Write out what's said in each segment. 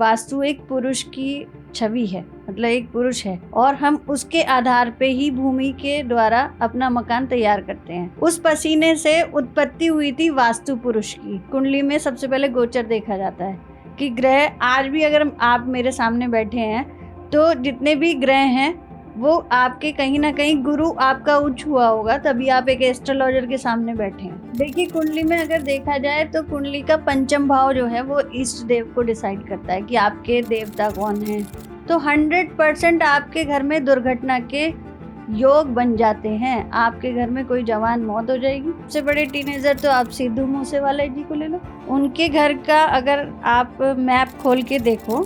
वास्तु एक पुरुष की छवि है, मतलब एक पुरुष है और हम उसके आधार पे ही भूमि के द्वारा अपना मकान तैयार करते हैं। उस पसीने से उत्पत्ति हुई थी वास्तु पुरुष की। कुंडली में सबसे पहले गोचर देखा जाता है कि ग्रह, आज भी अगर आप मेरे सामने बैठे हैं तो जितने भी ग्रह हैं वो आपके कहीं ना कहीं गुरु आपका उच्च हुआ होगा, तभी आप एक एस्ट्रोलॉजर के सामने बैठे हैं। देखिए, कुंडली में अगर देखा जाए तो कुंडली का पंचम भाव जो है वो इष्ट देव को डिसाइड करता है कि आपके देवता कौन है। तो 100% आपके घर में दुर्घटना के योग बन जाते हैं। आपके घर में कोई जवान मौत हो जाएगी। सबसे बड़े टीनेजर तो आप सिद्धू मूसेवाला जी को ले लो। उनके घर का अगर आप मैप खोल के देखो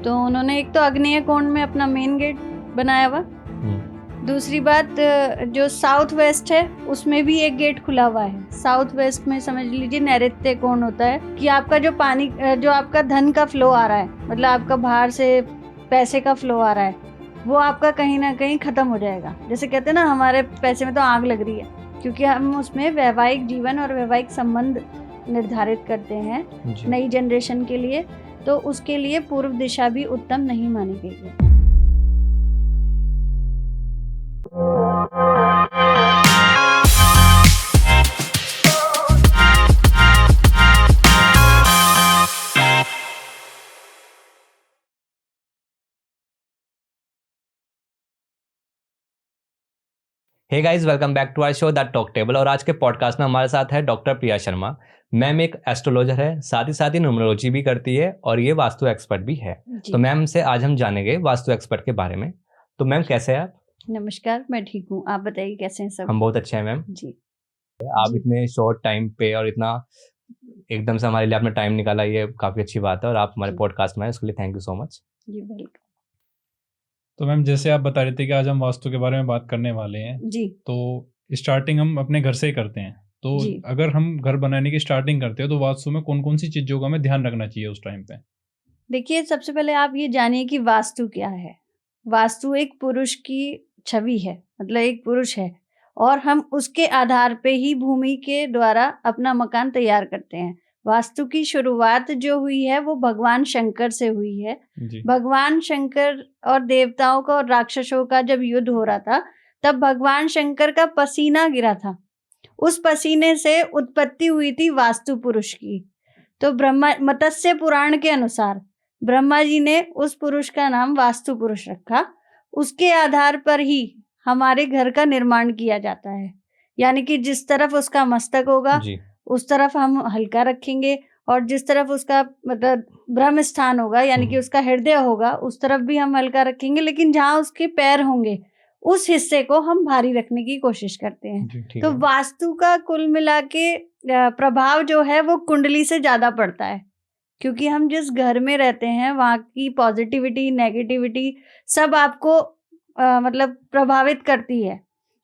तो उन्होंने एक तो आग्नेय कोण में अपना मेन गेट बनाया हुआ, दूसरी बात जो साउथ वेस्ट है उसमें भी एक गेट खुला हुआ है। साउथ वेस्ट में समझ लीजिए नैऋत्य कोण होता है कि आपका जो पानी, जो आपका धन का फ्लो आ रहा है, मतलब आपका बाहर से पैसे का फ्लो आ रहा है, वो आपका कहीं ना कहीं खत्म हो जाएगा। जैसे कहते हैं ना, हमारे पैसे में तो आग लग रही है, क्योंकि हम उसमें वैवाहिक जीवन और वैवाहिक संबंध निर्धारित करते हैं नई जनरेशन के लिए, तो उसके लिए पूर्व दिशा भी उत्तम नहीं मानी गई है। Hey guys, welcome back to our show the talk table. और आज के पॉडकास्ट में हमारे साथ है डॉक्टर प्रिया शर्मा। मैम एक एस्ट्रोलॉजर है, साथ ही न्यूमरोलॉजी भी करती है और ये वास्तु एक्सपर्ट भी है। तो मैम से आज हम जानेंगे वास्तु एक्सपर्ट के बारे में। तो मैम कैसे हैं आप? नमस्कार, मैं ठीक हूँ, आप बताइए कैसे हैं सब? हम बहुत अच्छे हैं मैम जी। आप इतने शॉर्ट टाइम पे और इतना एकदम से हमारे लिए आपने टाइम निकाला, ये काफ़ी अच्छी बात है और आप हमारे पॉडकास्ट में आए, उसके लिए थैंक यू सो मच। जी वेलकम। तो मैम, जैसे आप बता रहे थे कि आज हम वास्तु के बारे में बात करने वाले हैं जी। तो स्टार्टिंग हम अपने घर से ही करते हैं। तो अगर हम घर बनाने की स्टार्टिंग करते हैं तो वास्तु में कौन कौन सी चीज़ों का हमें ध्यान रखना चाहिए उस टाइम पे? देखिए, सबसे पहले आप ये जानिए कि वास्तु क्या है। वास्तु एक पुरुष की छवि है, मतलब एक पुरुष है और हम उसके आधार पे ही भूमि के द्वारा अपना मकान तैयार करते हैं। वास्तु की शुरुआत जो हुई है वो भगवान शंकर से हुई है। भगवान शंकर और देवताओं का और राक्षसों का जब युद्ध हो रहा था, तब भगवान शंकर का पसीना गिरा था। उस पसीने से उत्पत्ति हुई थी वास्तु पुरुष की। तो ब्रह्मा, मत्स्य पुराण के अनुसार ब्रह्मा जी ने उस पुरुष का नाम वास्तु पुरुष रखा। उसके आधार पर ही हमारे घर का निर्माण किया जाता है, यानी कि जिस तरफ उसका मस्तक होगा उस तरफ हम हल्का रखेंगे और जिस तरफ उसका मतलब ब्रह्म स्थान होगा, यानी कि उसका हृदय होगा, उस तरफ भी हम हल्का रखेंगे। लेकिन जहाँ उसके पैर होंगे उस हिस्से को हम भारी रखने की कोशिश करते हैं। तो वास्तु का कुल मिला के प्रभाव जो है वो कुंडली से ज्यादा पड़ता है, क्योंकि हम जिस घर में रहते हैं वहाँ की पॉजिटिविटी, नेगेटिविटी सब आपको मतलब प्रभावित करती है।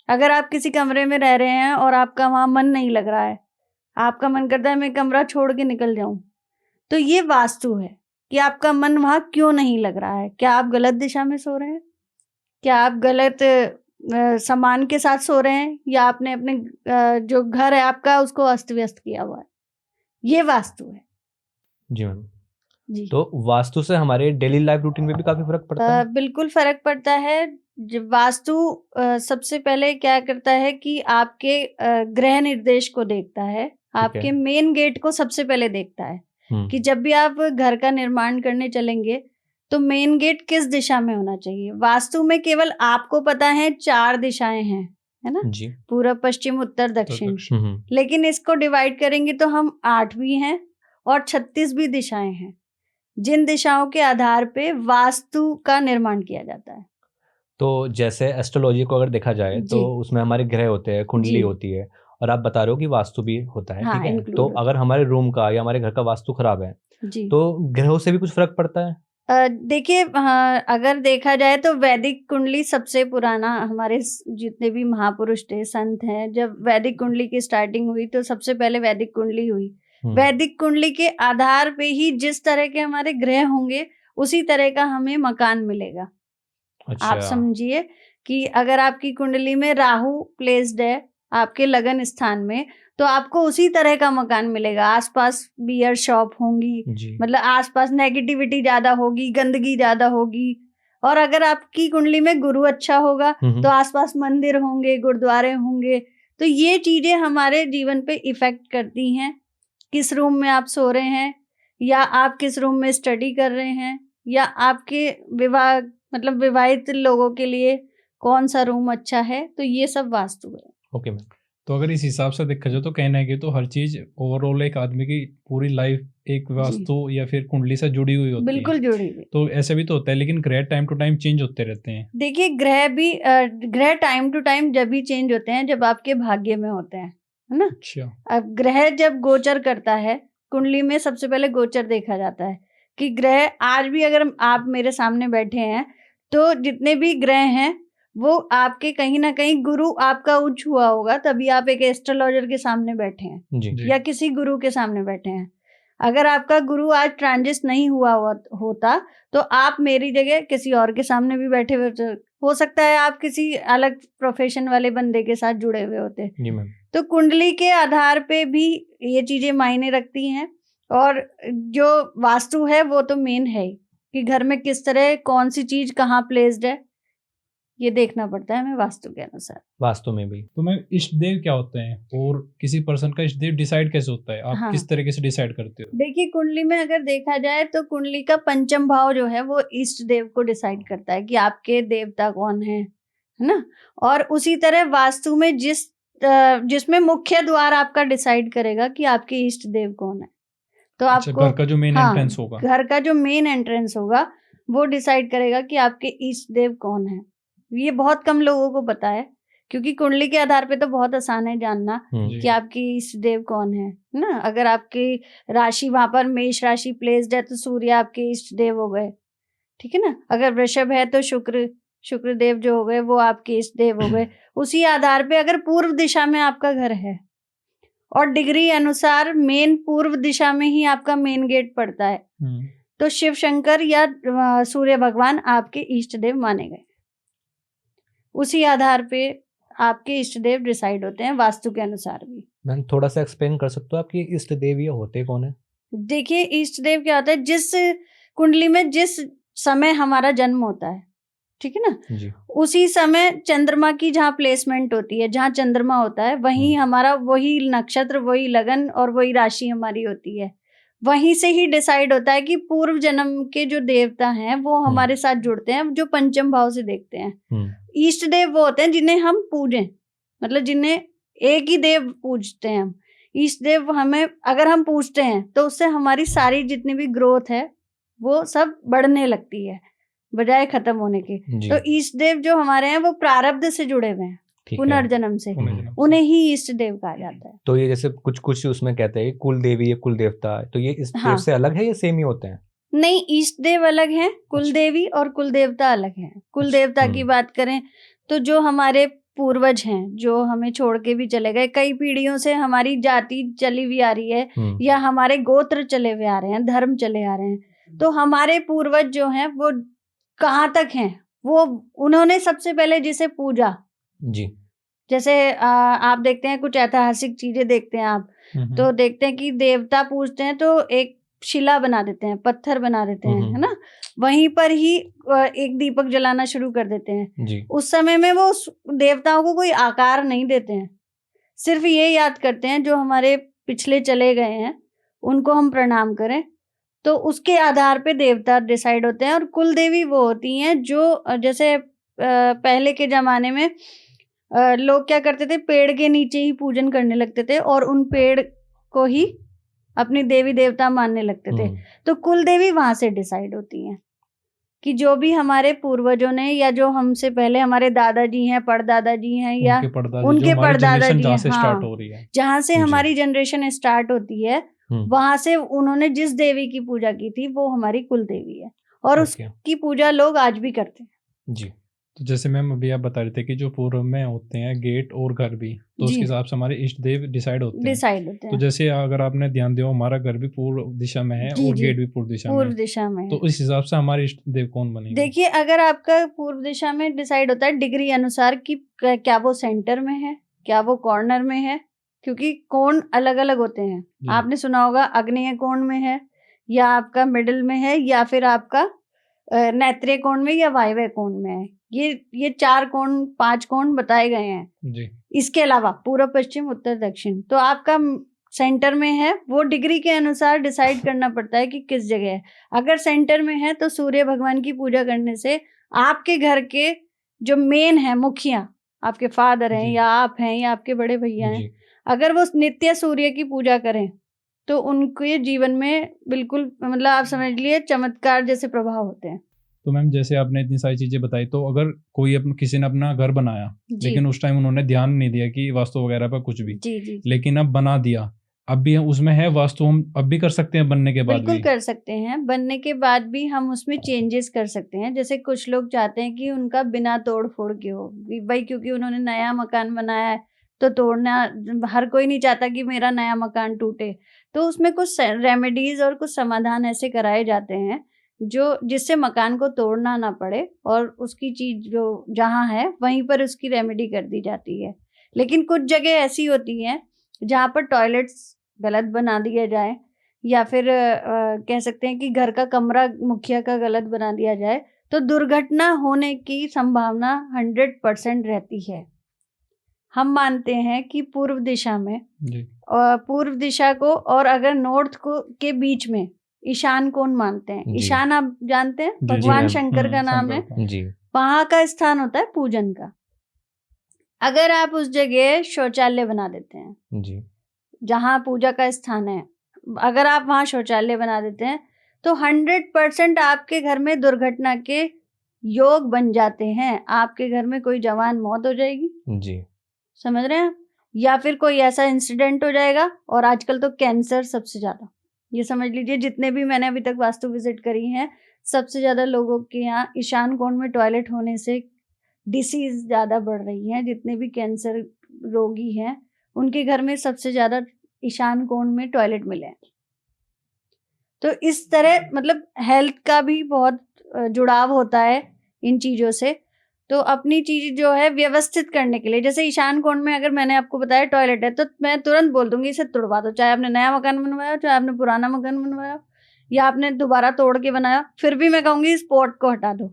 अगर आप किसी कमरे में रह रहे हैं और आपका वहाँ मन नहीं लग रहा है, आपका मन करता है मैं कमरा छोड़ के निकल जाऊं, तो ये वास्तु है कि आपका मन वहाँ क्यों नहीं लग रहा है। क्या आप गलत दिशा में सो रहे हैं? क्या आप गलत सामान के साथ सो रहे हैं? या आपने अपने जो घर है आपका उसको अस्त व्यस्त किया हुआ है? ये वास्तु है। जी मैम। जी। तो वास्तु से हमारे डेली लाइफ रूटीन में भी काफी फर्क पड़ता है? बिल्कुल फर्क पड़ता है। वास्तु सबसे पहले क्या करता है कि आपके ग्रह निर्देश को देखता है, आपके मेन गेट को सबसे पहले देखता है कि जब भी आप घर का निर्माण करने चलेंगे तो मेन गेट किस दिशा में होना चाहिए। वास्तु में केवल आपको पता है 4 दिशाएं हैं, है ना? जी। पूर्व, पश्चिम, उत्तर, दक्षिण। लेकिन इसको डिवाइड करेंगे तो हम 8 भी हैं और 36 भी दिशाएं हैं, जिन दिशाओं के आधार पे वास्तु का निर्माण किया जाता है। तो जैसे एस्ट्रोलॉजी को अगर देखा जाए तो उसमें हमारे ग्रह होते हैं, कुंडली होती है और आप बता रहे हो कि वास्तु भी होता है। ठीक है, तो अगर हमारे रूम का या हमारे घर का वास्तु खराब है तो ग्रहों से भी कुछ फर्क पड़ता है? देखिए, अगर देखा जाए तो वैदिक कुंडली सबसे पुराना, हमारे जितने भी महापुरुष थे, संत हैं, जब वैदिक कुंडली की स्टार्टिंग हुई तो सबसे पहले वैदिक कुंडली हुई। वैदिक कुंडली के आधार पे ही जिस तरह के हमारे ग्रह होंगे उसी तरह का हमें मकान मिलेगा। अच्छा। आप समझिए कि अगर आपकी कुंडली में राहु प्लेस्ड है आपके लगन स्थान में, तो आपको उसी तरह का मकान मिलेगा। आसपास बियर शॉप होंगी, मतलब आसपास नेगेटिविटी ज्यादा होगी, गंदगी ज्यादा होगी। और अगर आपकी कुंडली में गुरु अच्छा होगा तो आसपास मंदिर होंगे, गुरुद्वारे होंगे। तो ये चीजें हमारे जीवन पे इफेक्ट करती हैं। किस रूम में आप सो रहे हैं, या आप किस रूम में स्टडी कर रहे हैं, या आपके विवाह मतलब विवाहित लोगों के लिए कौन सा रूम अच्छा है, तो ये सब वास्तु है। Okay ma'am. तो अगर इस हिसाब से देखा जाए तो कहना है कि तो हर चीज ओवरऑल एक आदमी की पूरी लाइफ एक वास्तु या फिर कुंडली से जुड़ी हुई होती है। बिल्कुल जुड़ी हुई। तो ऐसे भी तो होता है, लेकिन ग्रह टाइम टू टाइम चेंज होते रहते हैं। देखिए ग्रह टाइम टू टाइम जब भी चेंज होते हैं जब आपके भाग्य में होते हैं, है ना। अच्छा। अब ग्रह जब गोचर करता है कुंडली में, सबसे पहले गोचर देखा जाता है कि ग्रह आज भी अगर आप मेरे सामने बैठे हैं तो जितने भी ग्रह हैं वो आपके कहीं ना कहीं गुरु आपका उच्च हुआ होगा, तभी आप एक एस्ट्रोलॉजर के सामने बैठे हैं जी। या किसी गुरु के सामने बैठे हैं। अगर आपका गुरु आज ट्रांजिट नहीं हुआ होता तो आप मेरी जगह किसी और के सामने भी बैठे हुए हो सकता है, आप किसी अलग प्रोफेशन वाले बंदे के साथ जुड़े हुए होते। जी मैम। तो कुंडली के आधार पे भी ये चीजें मायने रखती हैं। और जो वास्तु है वो तो मेन है ही कि घर में किस तरह कौन सी चीज कहाँ प्लेस्ड है, ये देखना पड़ता है हमें वास्तु के अनुसार। वास्तु में भी तो मैं इष्ट देव क्या होते हैं और किसी पर्सन का इष्ट देव डिसाइड कैसे होता है, आप किस तरीके से डिसाइड करते हो? देखिए कुंडली में अगर देखा जाए तो कुंडली का पंचम भाव जो है वो इष्ट देव को डिसाइड करता है कि आपके देवता कौन है ना। और उसी तरह वास्तु में जिसमें मुख्य द्वार आपका डिसाइड करेगा कि आपके इष्ट देव कौन है। तो आपको घर का जो मेन एंट्रेंस होगा, घर का जो मेन एंट्रेंस होगा वो डिसाइड करेगा कि आपके इष्ट देव कौन है। ये बहुत कम लोगों को पता है, क्योंकि कुंडली के आधार पे तो बहुत आसान है जानना कि आपकी इष्ट देव कौन है ना। अगर आपकी राशि वहां पर मेष राशि प्लेस्ड है तो सूर्य आपके इष्ट देव हो गए, ठीक है ना। अगर वृषभ है तो शुक्र देव जो हो गए वो आपके इष्ट देव हो गए। उसी आधार पे अगर पूर्व दिशा में आपका घर है और डिग्री अनुसार मेन पूर्व दिशा में ही आपका मेन गेट पड़ता है तो शिव शंकर या सूर्य भगवान आपके इष्ट देव माने गए। उसी आधार पे आपके इष्ट देव डिसाइड होते हैं वास्तु के अनुसार भी। मैम थोड़ा सा एक्सप्लेन कर सकते हो आपकी इष्ट देव ये होते कौन है? देखिए इष्ट देव क्या होता है, जिस कुंडली में जिस समय हमारा जन्म होता है, ठीक है ना जी। उसी समय चंद्रमा की जहाँ प्लेसमेंट होती है, जहाँ चंद्रमा होता है वहीं हमारा वही नक्षत्र, वही लगन और वही राशि हमारी होती है। वहीं से ही डिसाइड होता है कि पूर्व जन्म के जो देवता हैं वो हमारे साथ जुड़ते हैं, जो पंचम भाव से देखते हैं। इष्ट देव वो होते हैं जिन्हें हम पूजें, मतलब जिन्हें एक ही देव पूजते हैं हम। इष्ट देव हमें अगर हम पूजते हैं तो उससे हमारी सारी जितनी भी ग्रोथ है वो सब बढ़ने लगती है बजाय खत्म होने के। तो इष्ट देव जो हमारे हैं वो प्रारब्ध से जुड़े हुए हैं, पुनर्जन्म से, उन्हें ही इष्ट देव कहा जाता है। तो ये जैसे कुछ उसमें कहते हैं कुल देवी या कुल देवता, तो ये इस देव से अलग है या सेम ही होते हैं? नहीं, इष्ट देव अलग है, कुल देवी और कुल देवता अलग है। कुल देवता की बात करें तो जो हमारे पूर्वज हैं, जो हमें छोड़ के भी चले गए, कई पीढ़ियों से हमारी जाति चली हुई आ रही है या हमारे गोत्र चले हुए आ रहे हैं, धर्म चले आ रहे हैं, तो हमारे पूर्वज जो हैं वो कहाँ तक हैं, वो उन्होंने सबसे पहले जिसे पूजा जी। जैसे आप देखते हैं कुछ ऐतिहासिक चीजें देखते हैं आप, तो देखते हैं कि देवता पूजते हैं तो एक शिला बना देते हैं, पत्थर बना देते हैं, है ना, वहीं पर ही एक दीपक जलाना शुरू कर देते हैं जी। उस समय में वो देवताओं को कोई आकार नहीं देते हैं, सिर्फ ये याद करते हैं जो हमारे पिछले चले गए हैं उनको हम प्रणाम करें। तो उसके आधार पे देवता डिसाइड होते हैं। और कुल देवी वो होती हैं जो जैसे पहले के जमाने में लोग क्या करते थे, पेड़ के नीचे ही पूजन करने लगते थे और उन पेड़ को ही अपनी देवी देवता मानने लगते थे। तो कुल देवी वहां से डिसाइड होती हैं कि जो भी हमारे पूर्वजों ने या जो हमसे पहले हमारे दादाजी हैं, परदादाजी हैं या उनके परदादाजी हैं, हाँ, जहाँ से हमारी जनरेशन स्टार्ट होती है वहां से उन्होंने जिस देवी की पूजा की थी वो हमारी कुल देवी है और उसकी पूजा लोग आज भी करते हैं जी। तो जैसे मैम अभी आप बता रहे थे कि जो पूर्व में होते हैं गेट और घर भी, तो उसके हिसाब से हमारे इष्ट देव डिसाइड होते हैं। तो जैसे अगर आपने ध्यान दिया हमारा घर भी पूर्व दिशा में है और गेट भी पूर्व दिशा में, तो इस हिसाब से हमारे इष्ट देव कौन बनेंगे? देखिए अगर आपका पूर्व दिशा में डिसाइड होता है डिग्री अनुसार कि क्या वो सेंटर में है, क्या वो कॉर्नर में है क्योंकि कोण अलग अलग होते हैं। आपने सुना होगा आग्नेय कोण में है, या आपका मिडिल में है, या फिर आपका नैत्रिय कोण में या वायव्य कोण में है। ये 4 कोण 5 कोण बताए गए हैं जी। इसके अलावा पूर्व पश्चिम उत्तर दक्षिण, तो आपका सेंटर में है, वो डिग्री के अनुसार डिसाइड करना पड़ता है कि किस जगह है। अगर सेंटर में है तो सूर्य भगवान की पूजा करने से आपके घर के जो मेन है, मुखिया, आपके फादर हैं या आप हैं या आपके बड़े भैया हैं, अगर वो नित्य सूर्य की पूजा करें तो उनके जीवन में बिल्कुल मतलब आप समझ लिए चमत्कार जैसे प्रभाव होते हैं। तो मैम जैसे आपने इतनी सारी चीजें बताई, तो अगर कोई किसी ने अपना घर बनाया लेकिन उस टाइम उन्होंने ध्यान नहीं दिया कि वास्तु वगैरह पर कुछ भी जी। लेकिन अब बना दिया, अब भी उसमें है वास्तु, हम अब भी कर सकते हैं बनने के बाद? बिल्कुल कर सकते हैं, बनने के बाद भी हम उसमें चेंजेस कर सकते हैं। जैसे कुछ लोग चाहते हैं कि उनका बिना तोड़ फोड़ के हो भाई, क्योंकि उन्होंने नया मकान बनाया है तो तोड़ना, हर कोई नहीं चाहता कि मेरा नया मकान टूटे, तो उसमें कुछ रेमेडीज और कुछ समाधान ऐसे कराए जाते हैं जो जिससे मकान को तोड़ना ना पड़े और उसकी चीज जो जहाँ है वहीं पर उसकी रेमेडी कर दी जाती है। लेकिन कुछ जगह ऐसी होती हैं जहाँ पर टॉयलेट्स गलत बना दिया जाए, या फिर कह सकते हैं कि घर का कमरा मुखिया का गलत बना दिया जाए, तो दुर्घटना होने की संभावना 100% रहती है। हम मानते हैं कि पूर्व दिशा में पूर्व दिशा को और अगर नॉर्थ को के बीच में ईशान कोण मानते हैं। ईशान आप जानते हैं, भगवान शंकर का नाम है, वहां का स्थान होता है पूजन का। अगर आप उस जगह शौचालय बना देते हैं जी, जहाँ पूजा का स्थान है, अगर आप वहां शौचालय बना देते हैं तो 100% आपके घर में दुर्घटना के योग बन जाते हैं। आपके घर में कोई जवान मौत हो जाएगी जी, समझ रहे हैं, या फिर कोई ऐसा इंसिडेंट हो जाएगा। और आजकल तो कैंसर सबसे ज्यादा, ये समझ लीजिए जितने भी मैंने अभी तक वास्तु विजिट करी हैं, सबसे ज्यादा लोगों के यहाँ ईशान कोण में टॉयलेट होने से डिसीज ज्यादा बढ़ रही है। जितने भी कैंसर रोगी हैं उनके घर में सबसे ज्यादा ईशान कोण में टॉयलेट मिले हैं। तो इस तरह मतलब हेल्थ का भी बहुत जुड़ाव होता है इन चीजों से। तो अपनी चीज जो है व्यवस्थित करने के लिए, जैसे ईशान कोण में अगर मैंने आपको बताया टॉयलेट है, तो मैं तुरंत बोल दूंगी इसे तुड़वा दो, चाहे आपने नया मकान बनवाया, चाहे आपने पुराना मकान बनवाया, या आपने दोबारा तोड़ के बनाया, फिर भी मैं कहूंगी इस पॉट को हटा दो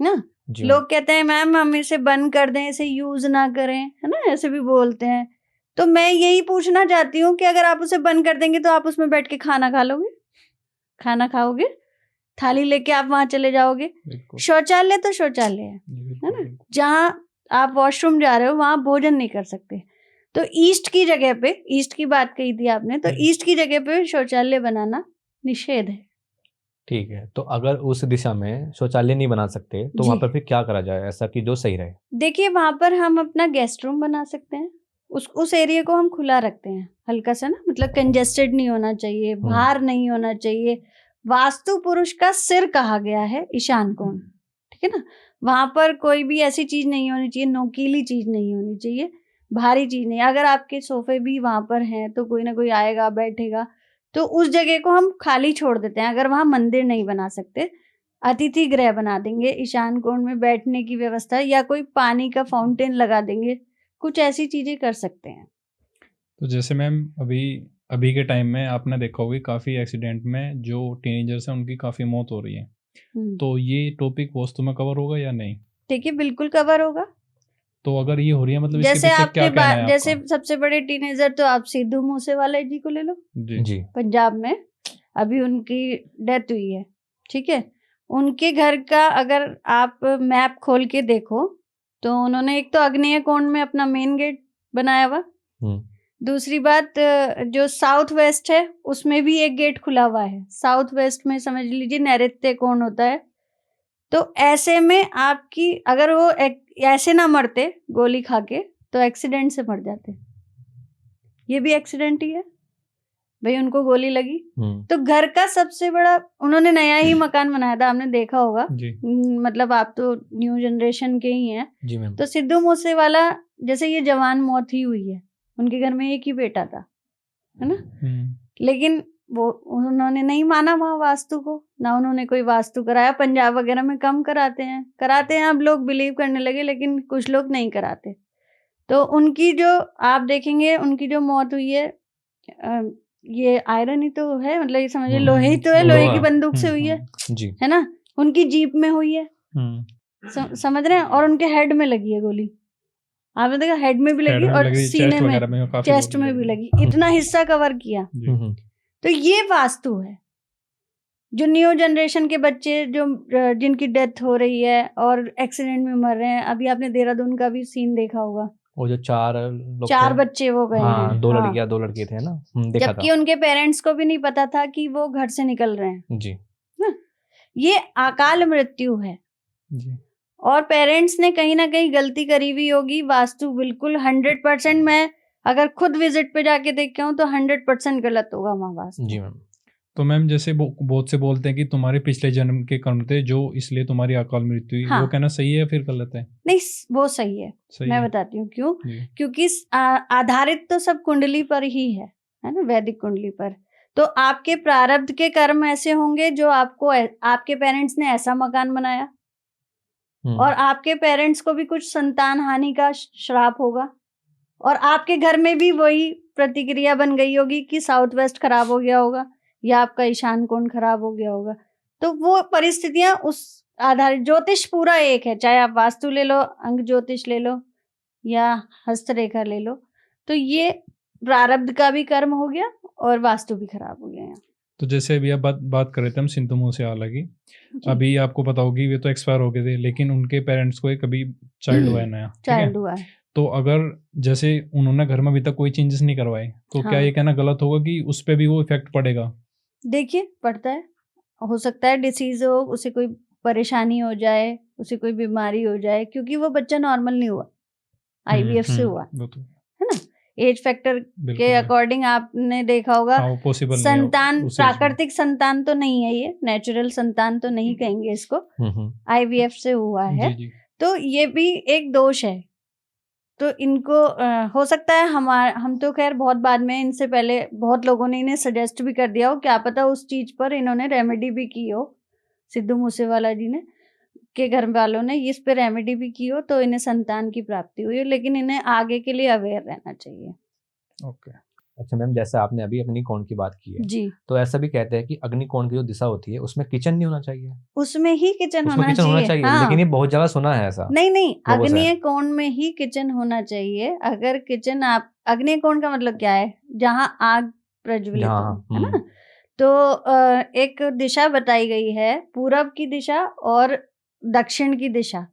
ना। लोग कहते हैं मैम हम इसे बंद कर दें, इसे यूज ना करें, है ना, ऐसे भी बोलते हैं। तो मैं यही पूछना चाहती हूँ कि अगर आप उसे बंद कर देंगे तो आप उसमें बैठ के खाना खा लोगे, खाना खाओगे, थाली लेके आप वहां चले जाओगे। शौचालय तो शौचालय है ना, जहाँ आप वॉशरूम जा रहे हो वहां भोजन नहीं कर सकते। तो ईस्ट की जगह पे, ईस्ट की बात कही थी आपने, तो ईस्ट की जगह पे शौचालय बनाना निषेध है। ठीक है, तो अगर उस दिशा में शौचालय नहीं बना सकते तो वहां पर फिर क्या करा जाए ऐसा कि जो सही रहे? देखिए वहां पर हम अपना गेस्ट रूम बना सकते हैं। उस एरिया को हम खुला रखते हैं हल्का सा ना, मतलब कंजेस्टेड नहीं होना चाहिए, बाहर नहीं होना चाहिए। वास्तु पुरुष का सिर कहा गया है ईशान कोण, ठीक है ना। वहां पर कोई भी ऐसी चीज नहीं होनी चाहिए, नोकीली चीज नहीं होनी चाहिए, भारी चीज नहीं। अगर आपके सोफे भी वहां पर हैं तो कोई ना कोई आएगा बैठेगा, तो उस जगह को हम खाली छोड़ देते हैं। अगर वहां मंदिर नहीं बना सकते, अतिथि गृह बना देंगे, ईशान कोण में बैठने की व्यवस्था, या कोई पानी का फाउंटेन लगा देंगे, कुछ ऐसी चीजें कर सकते हैं। तो जैसे मैम अभी के टाइम में आपने देखा होगा काफी एक्सीडेंट में जो टीनेजर्स हैं उनकी काफी मौत हो रही है, तो ये टॉपिक वास्तु में कवर होगा या नहीं? देखिए बिल्कुल कवर होगा। तो अगर ये हो रही है मतलब जैसे आपके बात, जैसे सबसे बड़े टीनेजर तो आप सिद्धू मूसेवाला जी को ले लो जी, पंजाब में अभी उनकी डेथ हुई है, ठीक है। उनके घर का अगर आप मैप खोल के देखो तो उन्होंने एक तो आग्नेय कोण में अपना मेन गेट बनाया हुआ, दूसरी बात जो साउथ वेस्ट है उसमें भी एक गेट खुला हुआ है। साउथ वेस्ट में समझ लीजिए नैऋत्य कोण होता है। तो ऐसे में आपकी अगर वो ऐसे ना मरते गोली खा के तो एक्सीडेंट से मर जाते। ये भी एक्सीडेंट ही है भाई, उनको गोली लगी। तो घर का सबसे बड़ा, उन्होंने नया ही मकान बनाया था, आपने देखा होगा, मतलब आप तो न्यू जनरेशन के ही हैं। तो सिद्धू मूसेवाला जैसे ये जवान मौत ही हुई है, उनके घर में एक ही बेटा था, है ना। लेकिन वो उन्होंने नहीं माना वहां वास्तु को, ना उन्होंने कोई वास्तु कराया। पंजाब वगैरह में कम कराते हैं अब लोग बिलीव करने लगे, लेकिन कुछ लोग नहीं कराते। तो उनकी जो आप देखेंगे उनकी जो मौत हुई है, ये आयरन ही तो है, मतलब ये समझिए लोहे ही तो है, लोहे की बंदूक से हुई है जी, है ना, उनकी जीप में हुई है, समझ रहे हैं, और उनके हेड में लगी है गोली, आपने देखा हेड में भी लगी और सीने में, चेस्ट में भी लगी, इतना हिस्सा कवर किया। तो ये वास्तु है। जो न्यू जनरेशन के बच्चे जो जिनकी डेथ हो रही है और एक्सीडेंट में मर रहे हैं, अभी आपने देहरादून का भी सीन देखा होगा, वो जो चार बच्चे वो गए हैं, 2 लड़कियां 2 लड़के थे ना, जबकि उनके पेरेंट्स को भी नहीं पता था कि वो घर से निकल रहे हैं जी। ये अकाल मृत्यु है जी। और पेरेंट्स ने कहीं ना कहीं गलती करी हुई होगी। वास्तु बिल्कुल 100%, मैं अगर खुद विजिट पे जाके देख हूँ तो 100% गलत होगा वहाँ वास्तु। जी मैम। तो मैम जैसे बहुत से बोलते हैं कि तुम्हारे पिछले जन्म के कर्म थे जो इसलिए तुम्हारी अकाल मृत्यु हुई, हाँ। वो कहना सही है फिर गलत है? नहीं, वो सही है, मैं बताती हूँ क्यों। क्योंकि आधारित तो सब कुंडली पर ही है ना, वैदिक कुंडली पर। तो आपके प्रारब्ध के कर्म ऐसे होंगे जो आपको आपके पेरेंट्स ने ऐसा मकान बनाया और आपके पेरेंट्स को भी कुछ संतान हानि का श्राप होगा और आपके घर में भी वही प्रतिक्रिया बन गई होगी कि साउथ वेस्ट खराब हो गया होगा या आपका ईशान कोण खराब हो गया होगा। तो वो परिस्थितियां उस आधारित, ज्योतिष पूरा एक है, चाहे आप वास्तु ले लो, अंग ज्योतिष ले लो या हस्तरेखा ले लो, तो ये प्रारब्ध का भी कर्म हो गया और वास्तु भी खराब हो गया। तो जैसे अभी आप बात कर रहे थे हम सिंधु मूसेवाला की, अभी आपको पता होगी वे तो एक्सपायर हो गए थे, लेकिन उनके पेरेंट्स को एक अभी चाइल्ड हुआ है नया, चाइल्ड हुआ है। तो अगर जैसे उन्होंने घर में अभी तक कोई चेंजेस नहीं करवाए तो क्या ये कहना गलत होगा कि उस पर भी वो इफेक्ट पड़ेगा? देखिए, पड़ता है, हो सकता है डिसीज हो, उसे कोई परेशानी हो जाए, उसे कोई बीमारी हो जाए, क्योंकि वो बच्चा नॉर्मल नहीं हुआ, IVF से हुआ है ना। एज फैक्टर के अकॉर्डिंग आपने देखा होगा, संतान प्राकृतिक संतान तो नहीं है, ये नेचुरल संतान तो नहीं कहेंगे इसको, IVF से हुआ है। तो ये भी एक दोष है। तो इनको हो सकता है हम तो खैर बहुत बाद में, इनसे पहले बहुत लोगों ने इन्हें सजेस्ट भी कर दिया हो, क्या पता उस चीज पर इन्होंने रेमेडी भी की हो, सिद्धू मूसेवाला जी ने के घर वालों ने इस पे रेमेडी भी की हो, तो इन्हें संतान की प्राप्ति हुई हो, लेकिन इन्हें आगे के लिए अवेयर रहना चाहिए। ओके। अच्छा मैम, जैसे आपने अभी अग्निकोण की बात की है जी, तो ऐसा भी कहते हैं कि अग्निकोण की जो दिशा होती है उसमें किचन नहीं होना चाहिए, उसमें ही किचन होना चाहिए। हाँ। लेकिन ये बहुत जगह सुना है ऐसा। नहीं, अग्निकोण में ही किचन होना चाहिए। अगर किचन आप, अग्निकोण का मतलब क्या है, जहाँ आग प्रज्वलित हो, है ना। तो एक दिशा बताई गई है, पूरब की दिशा और दक्षिण की दिशा,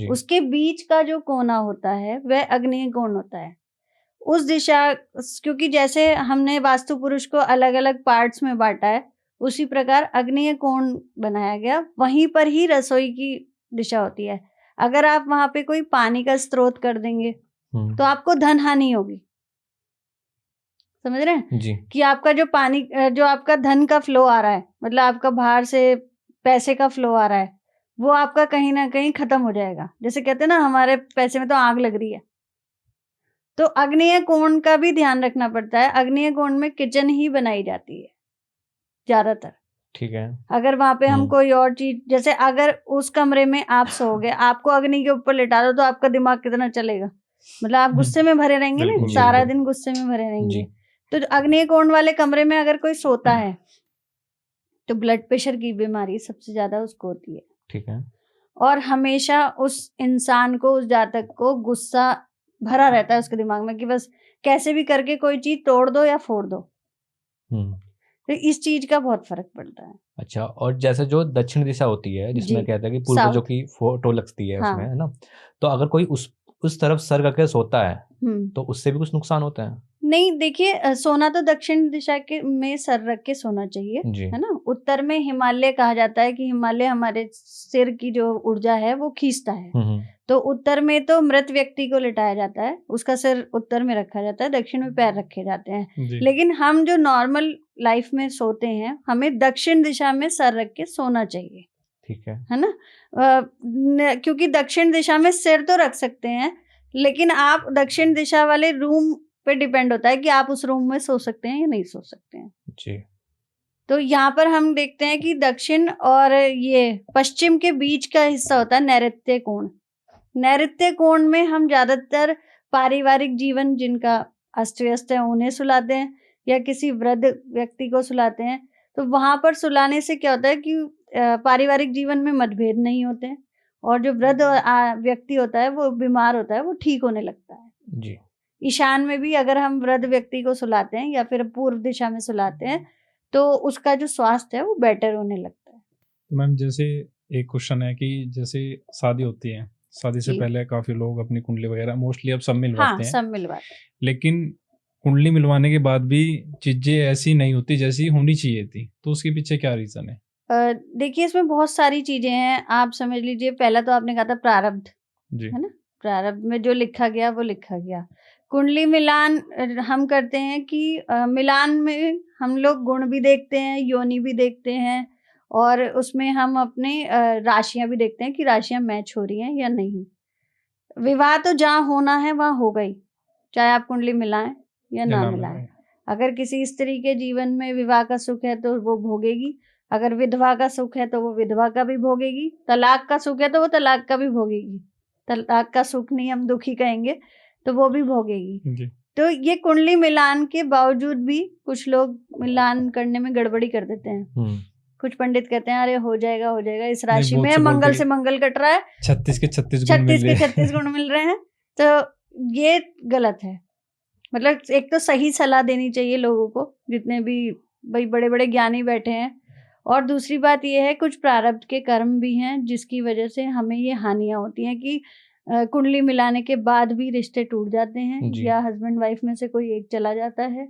उसके बीच का जो कोना होता है वह अग्निकोण होता है। उस दिशा, क्योंकि जैसे हमने वास्तु पुरुष को अलग अलग पार्ट्स में बांटा है, उसी प्रकार अग्निय कोण बनाया गया, वहीं पर ही रसोई की दिशा होती है। अगर आप वहां पे कोई पानी का स्रोत कर देंगे तो आपको धन हानि होगी, समझ रहे हैं जी? कि आपका जो पानी, जो आपका धन का फ्लो आ रहा है, मतलब आपका बाहर से पैसे का फ्लो आ रहा है, वो आपका कहीं ना कहीं खत्म हो जाएगा। जैसे कहते हैं ना, हमारे पैसे में तो आग लग रही है। तो अग्निय कोण का भी ध्यान रखना पड़ता है। अग्निय कोण में किचन ही बनाई जाती है ज्यादातर, ठीक है। अगर वहां पे हम कोई और चीज, जैसे अगर उस कमरे में आप सोओगे, आपको अग्नि के ऊपर लेटा दो, तो आपका दिमाग कितना चलेगा, मतलब आप गुस्से में भरे रहेंगे ना, सारा दिन गुस्से में भरे रहेंगे। तो अग्निय कोण वाले कमरे में अगर कोई सोता है तो ब्लड प्रेशर की बीमारी सबसे ज्यादा उसको होती है, ठीक है। और हमेशा उस इंसान को, उस जातक को गुस्सा भरा रहता है उसके दिमाग में कि बस कैसे भी करके कोई चीज तोड़ दो या फोड़ दो। तो इस चीज का बहुत फर्क पड़ता है। अच्छा, और जैसे जो दक्षिण दिशा होती है, जिसमें कहते हैं कि पूर्वजों की फोटो लगती है, हाँ, उसमें, है ना, तो अगर कोई उस तरफ सर करके सोता है तो उससे भी कुछ नुकसान होता है? नहीं, देखिए, सोना तो दक्षिण दिशा के में सर रख के सोना चाहिए, है ना। उत्तर में हिमालय कहा जाता है कि हिमालय हमारे सिर की जो ऊर्जा है वो खींचता है। तो उत्तर में तो मृत व्यक्ति को लिटाया जाता है, उसका सिर उत्तर में रखा जाता है, दक्षिण में पैर रखे जाते हैं। लेकिन हम जो नॉर्मल लाइफ में सोते हैं, हमें दक्षिण दिशा में सर रख के सोना चाहिए, ठीक है ना। क्योंकि दक्षिण दिशा में सिर तो रख सकते हैं, लेकिन आप दक्षिण दिशा वाले रूम पे डिपेंड होता है कि आप उस रूम में सो सकते हैं या नहीं सो सकते हैं जी। तो यहाँ पर हम देखते हैं कि दक्षिण और ये पश्चिम के बीच का हिस्सा होता है नैऋत्य कोण। नैऋत्य कोण में हम ज्यादातर पारिवारिक जीवन जिनका अस्त व्यस्त है उन्हें सुलाते हैं, या किसी वृद्ध व्यक्ति को सुलाते हैं। तो वहां पर सुलाने से क्या होता है कि पारिवारिक जीवन में मतभेद नहीं होते हैं, और जो वृद्ध व्यक्ति होता है वो बीमार होता है वो ठीक होने लगता है जी। ईशान में भी अगर हम वृद्ध व्यक्ति को सुलाते हैं या फिर पूर्व दिशा में सुलाते हैं तो उसका जो स्वास्थ्य है वो बेटर होने लगता है। तो मैम जैसे एक क्वेश्चन है कि जैसे शादी होती है, शादी से पहले काफी लोग अपनी कुंडली वगैरह मोस्टली अब सब मिलवाते हैं, सब मिलवाते हैं, लेकिन कुंडली मिलवाने के बाद भी चीजें ऐसी नहीं होती जैसी होनी चाहिए थी, तो उसके पीछे क्या रीजन है? देखिए इसमें बहुत सारी चीजें हैं। आप समझ लीजिए, पहला तो आपने कहा था प्रारब्ध, है ना, प्रारब्ध में जो लिखा गया वो लिखा गया। कुंडली मिलान हम करते हैं कि मिलान में हम लोग गुण भी देखते हैं, योनि भी देखते हैं, और उसमें हम अपने राशियां भी देखते हैं कि राशियां मैच हो रही हैं या नहीं। विवाह तो जहाँ होना है वहाँ हो गई, चाहे आप कुंडली मिलाएं या ना मिलाएं। अगर किसी स्त्री के जीवन में विवाह का सुख है तो वो भोगेगी, अगर विधवा का सुख है तो वो विधवा का भी भोगेगी, तलाक का सुख है तो वो तलाक का भी भोगेगी, तलाक का सुख नहीं हम दुखी कहेंगे, तो वो भी भोगेगी। तो ये कुंडली मिलान के बावजूद भी कुछ लोग मिलान करने में गड़बड़ी कर देते हैं। कुछ पंडित कहते हैं अरे हो जाएगा, इस राशि में मंगल से मंगल कट रहा है, 36 के 36 गुण मिल रहे हैं, तो ये गलत है। मतलब एक तो सही सलाह देनी चाहिए लोगों को, जितने भी भाई बड़े बड़े ज्ञानी बैठे हैं, और दूसरी बात ये है कुछ प्रारब्ध के कर्म भी हैं जिसकी वजह से हमें ये हानियां होती हैं कि कुंडली मिलाने के बाद भी रिश्ते टूट जाते हैं, या हस्बैंड वाइफ में से कोई एक चला जाता है,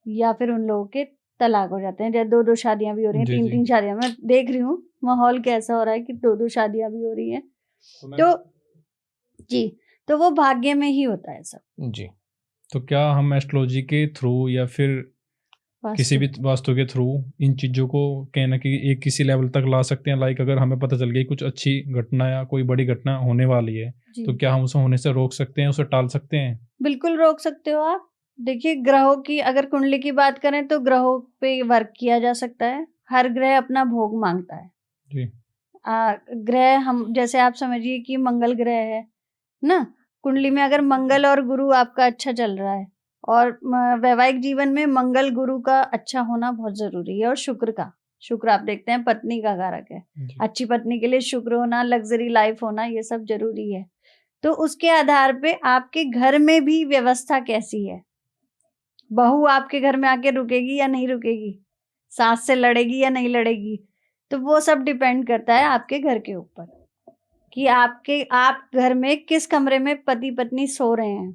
या फिर उन लोगों के तलाक हो जाते हैं। जैसे 2-2 शादियां भी हो रही हैं, 3-3 शादियां, मैं देख रही हूँ माहौल कैसा हो रहा है कि 2-2 शादियां भी हो रही हैं। तो वो भाग्य में ही होता है सब जी। तो क्या हम एस्ट्रोलॉजी के थ्रू या फिर किसी भी वास्तु के थ्रू इन चीजों को कहीं ना कहीं एक किसी लेवल तक ला सकते हैं? लाइक अगर हमें पता चल गई कुछ अच्छी घटना या कोई बड़ी घटना होने वाली है, तो क्या हम उसे होने से रोक सकते हैं, उसे टाल सकते हैं? बिल्कुल रोक सकते हो आप। देखिए ग्रहों की अगर कुंडली की बात करें तो ग्रहों पे वर्क किया जा सकता है। हर ग्रह अपना भोग मांगता है जी। ग्रह हम जैसे आप समझिए कि मंगल ग्रह है ना, कुंडली में अगर मंगल और गुरु आपका अच्छा चल रहा है, और वैवाहिक जीवन में मंगल गुरु का अच्छा होना बहुत जरूरी है, और शुक्र आप देखते हैं पत्नी का कारक है। अच्छी पत्नी के लिए शुक्र होना, लग्जरी लाइफ होना, ये सब जरूरी है। तो उसके आधार पे आपके घर में भी व्यवस्था कैसी है, बहू आपके घर में आके रुकेगी या नहीं रुकेगी, सास से लड़ेगी या नहीं लड़ेगी, तो वो सब डिपेंड करता है आपके घर के ऊपर कि आप घर में किस कमरे में पति पत्नी सो रहे हैं,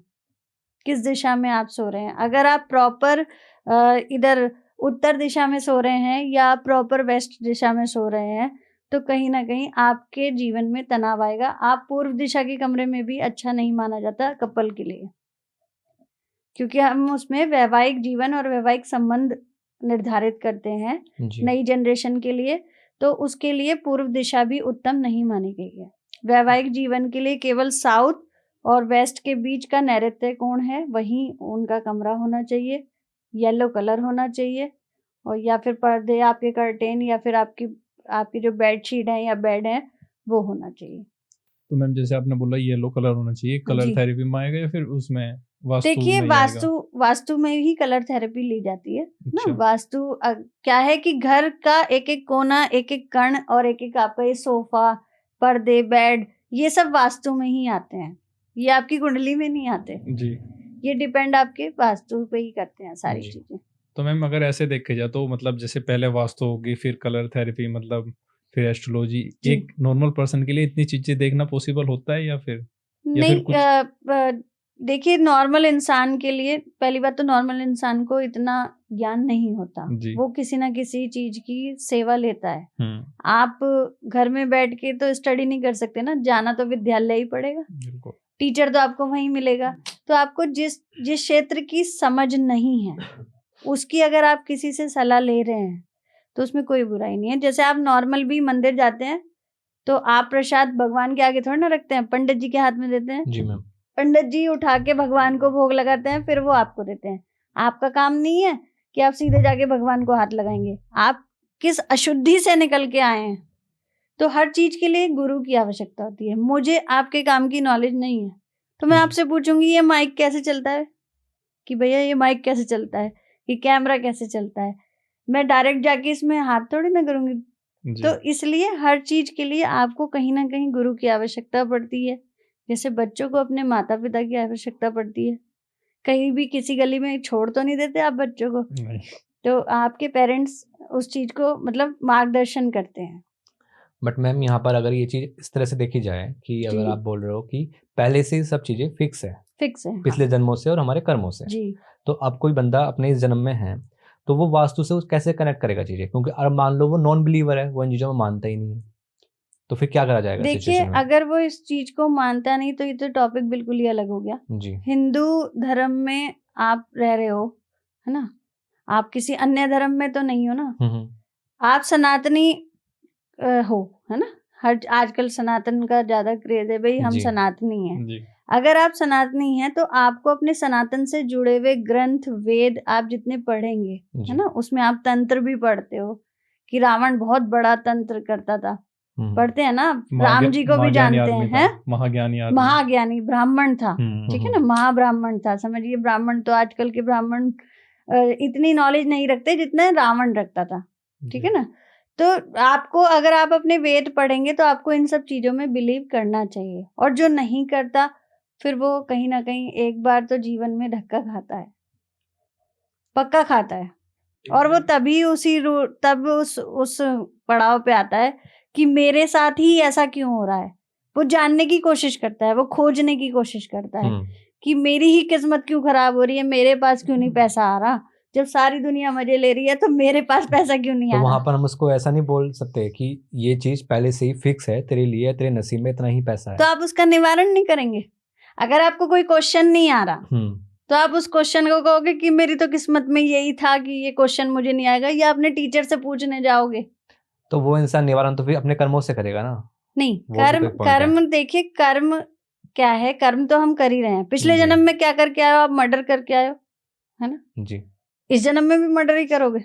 किस दिशा में आप सो रहे हैं। अगर आप प्रॉपर इधर उत्तर दिशा में सो रहे हैं या प्रॉपर वेस्ट दिशा में सो रहे हैं, तो कहीं ना कहीं आपके जीवन में तनाव आएगा। आप पूर्व दिशा के कमरे में भी अच्छा नहीं माना जाता कपल के लिए, क्योंकि हम उसमें वैवाहिक जीवन और वैवाहिक संबंध निर्धारित करते हैं नई जनरेशन के लिए, तो उसके लिए पूर्व दिशा भी उत्तम नहीं मानी गई है। वैवाहिक जीवन के लिए केवल साउथ और वेस्ट के बीच का नैऋत्य कोण है, वहीं उनका कमरा होना चाहिए, येलो कलर होना चाहिए, और या फिर पर्दे, आपके कर्टेन, या फिर आपकी जो बेडशीट है या बेड है वो होना चाहिए। तो मैम जैसे आपने बोला येलो कलर होना चाहिए, कलर थेरेपी में आएगा या फिर उसमें वास्तु? देखिए वास्तु में ही कलर थेरेपी ली जाती है ना। वास्तु क्या है कि घर का एक एक कोना, एक एक कण, और एक एक आपका ये सोफा, पर्दे, बेड, ये सब वास्तु में ही आते हैं, ये आपकी कुंडली में नहीं आते जी। ये डिपेंड आपके वास्तु पे ही करते हैं सारी चीजें। तो मैम अगर ऐसे देखे जाए तो मतलब जैसे पहले वास्तु होगी, फिर कलर थेरेपी, मतलब फिर एस्ट्रोलॉजी, एक नॉर्मल पर्सन के लिए इतनी चीजें देखना पॉसिबल होता है या फिर नहीं? देखिए नॉर्मल इंसान के लिए, पहली बात तो नॉर्मल इंसान को इतना ज्ञान नहीं होता, वो किसी ना किसी चीज की सेवा लेता है। आप घर में बैठ के तो स्टडी नहीं कर सकते ना, जाना तो विद्यालय ही पड़ेगा, टीचर तो आपको वहीं मिलेगा। तो आपको जिस क्षेत्र की समझ नहीं है उसकी अगर आप किसी से सलाह ले रहे हैं तो उसमें कोई बुराई नहीं है। जैसे आप नॉर्मल भी मंदिर जाते हैं तो आप प्रसाद भगवान के आगे थोड़ा ना रखते हैं, पंडित जी के हाथ में देते हैं। जी मैम। पंडित जी उठा के भगवान को भोग लगाते हैं, फिर वो आपको देते हैं। आपका काम नहीं है कि आप सीधे जाके भगवान को हाथ लगाएंगे। आप किस अशुद्धि से निकल के आए हैं, तो हर चीज के लिए गुरु की आवश्यकता होती है। मुझे आपके काम की नॉलेज नहीं है, तो मैं आपसे पूछूंगी ये माइक कैसे चलता है, कि भैया ये माइक कैसे चलता है, ये कैमरा कैसे चलता है, मैं डायरेक्ट जाके इसमें हाथ थोड़ी ना करूंगी। तो इसलिए हर चीज के लिए आपको कहीं ना कहीं गुरु की आवश्यकता पड़ती है। जैसे बच्चों को अपने माता पिता की आवश्यकता पड़ती है, कहीं भी किसी गली में छोड़ तो नहीं देते आप बच्चों को, तो आपके पेरेंट्स उस चीज को मतलब मार्गदर्शन करते हैं। बट मैम यहाँ पर अगर ये चीज इस तरह से देखी जाए कि अगर आप बोल रहे हो कि पहले से ही सब चीजें फिक्स है पिछले जन्मों से और हमारे कर्मों से जी। तो अब कोई बंदा अपने इस जन्म में है तो वो वास्तु से कैसे कनेक्ट करेगा चीजें, क्योंकि अब मान लो वो नॉन बिलीवर है, वो इन चीजों में मानता ही नहीं है, तो फिर क्या करा जाएगा? देखिए अगर वो इस चीज को मानता नहीं तो ये तो टॉपिक बिल्कुल ही अलग हो गया जी। हिंदू धर्म में आप रह रहे हो, है ना, आप किसी अन्य धर्म में तो नहीं हो ना, आप सनातनी हो, है ना, हर आजकल सनातन का ज्यादा क्रेज है भाई, हम सनातनी हैं। अगर आप सनातनी हैं तो आपको अपने सनातन से जुड़े हुए ग्रंथ वेद आप जितने पढ़ेंगे, है ना, उसमें आप तंत्र भी पढ़ते हो कि रावण बहुत बड़ा तंत्र करता था, पढ़ते हैं ना, राम जी को भी जानते हैं, महाज्ञानी ब्राह्मण था, ठीक है ना, महाब्राह्मण था, समझिए। ब्राह्मण तो आजकल के ब्राह्मण इतनी नॉलेज नहीं रखते जितना रावण रखता था, ठीक है ना। तो आपको अगर आप अपने वेद पढ़ेंगे तो आपको इन सब चीजों में बिलीव करना चाहिए, और जो नहीं करता फिर वो कहीं ना कहीं एक बार तो जीवन में धक्का खाता है, पक्का खाता है, और वो तभी तब उस पड़ाव पे आता है कि मेरे साथ ही ऐसा क्यों हो रहा है। वो जानने की कोशिश करता है, वो खोजने की कोशिश करता है कि मेरी ही किस्मत क्यों खराब हो रही है, मेरे पास क्यों नहीं पैसा आ रहा, जब सारी दुनिया मजे ले रही है तो मेरे पास पैसा क्यों नहीं आ रहा। तो वहां पर हम उसको ऐसा नहीं बोल सकते कि ये चीज पहले से ही फिक्स है तेरे लिए, तेरे नसीब में इतना ही पैसा है, तो आप उसका निवारण नहीं करेंगे। अगर आपको कोई क्वेश्चन नहीं आ रहा तो आप उस क्वेश्चन को कहोगे कि मेरी तो किस्मत में यही था कि ये क्वेश्चन मुझे नहीं आएगा, या अपने टीचर से पूछने जाओगे। तो वो इंसान निवारण तो फिर अपने कर्मों से करेगा ना। नहीं, कर्म देखिए, कर्म क्या है, कर्म तो हम कर ही रहे हैं। पिछले जन्म में क्या करके आए हो आप? मर्डर करके आए हो, है ना जी। इस जन्म में भी मर्डर ही करोगे,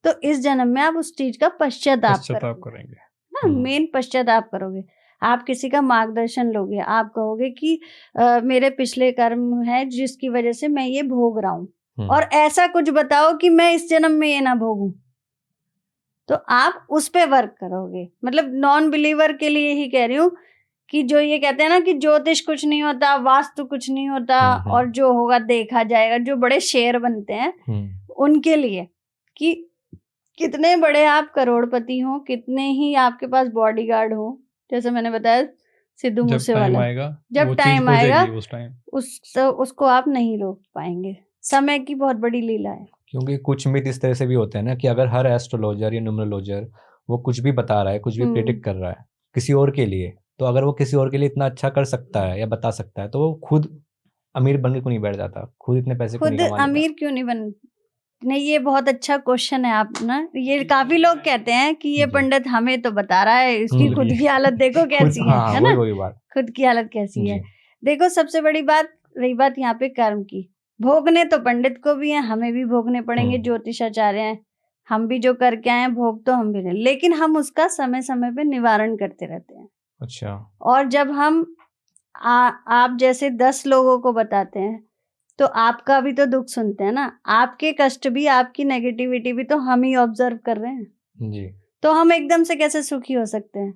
तो इस जन्म में आप उस चीज का पश्चाताप करेंगे ना, मेन पश्चाताप करोगे। आप किसी का मार्गदर्शन लोगे, आप कहोगे कि मेरे पिछले कर्म है जिसकी वजह से मैं ये भोग रहा हूँ, और ऐसा कुछ बताओ कि मैं इस जन्म में ये ना भोगूं, तो आप उस पे वर्क करोगे। मतलब नॉन बिलीवर के लिए ही कह रही हूँ कि जो ये कहते हैं ना कि ज्योतिष कुछ नहीं होता, वास्तु कुछ नहीं होता, और जो होगा देखा जाएगा, जो बड़े शेर बनते हैं उनके लिए, कि कितने बड़े आप करोड़पति हो, कितने ही आपके पास बॉडीगार्ड हो, जैसे मैंने बताया सिद्धू मूसेवाला, जब टाइम आएगा उसको आप नहीं रोक पाएंगे। समय की बहुत बड़ी लीला है। क्योंकि कुछ मिथ इस तरह से भी होते हैं ना कि अगर हर एस्ट्रोलॉजर या न्यूमरोलॉजर वो कुछ भी बता रहा है, कुछ भी प्रेडिक्ट कर रहा है किसी और के लिए, तो अगर वो किसी और के लिए इतना अच्छा कर सकता है या बता सकता है, तो वो खुद अमीर बन के क्यों नहीं बैठ जाता, खुद इतने पैसे खुद अमीर क्यों नहीं बन। नहीं, ये बहुत अच्छा क्वेश्चन है आप ना, ये काफी लोग कहते हैं कि ये पंडित हमें तो बता रहा है, इसकी खुद की हालत देखो कैसी है ना, खुद की हालत कैसी है। देखो सबसे बड़ी बात रही बात यहाँ पे कर्म की, भोगने तो पंडित को भी है, हमें भी भोगने पड़ेंगे, ज्योतिषाचार्य हैं, हम भी जो करके आए हैं भोग तो हम भी नहीं, लेकिन हम उसका समय समय पे निवारण करते रहते हैं। अच्छा। और जब हम आप जैसे 10 लोगों को बताते हैं तो आपका भी तो दुख सुनते हैं ना, आपके कष्ट भी, आपकी नेगेटिविटी भी तो हम ही ऑब्जर्व कर रहे हैं जी। तो हम एकदम से कैसे सुखी हो सकते हैं?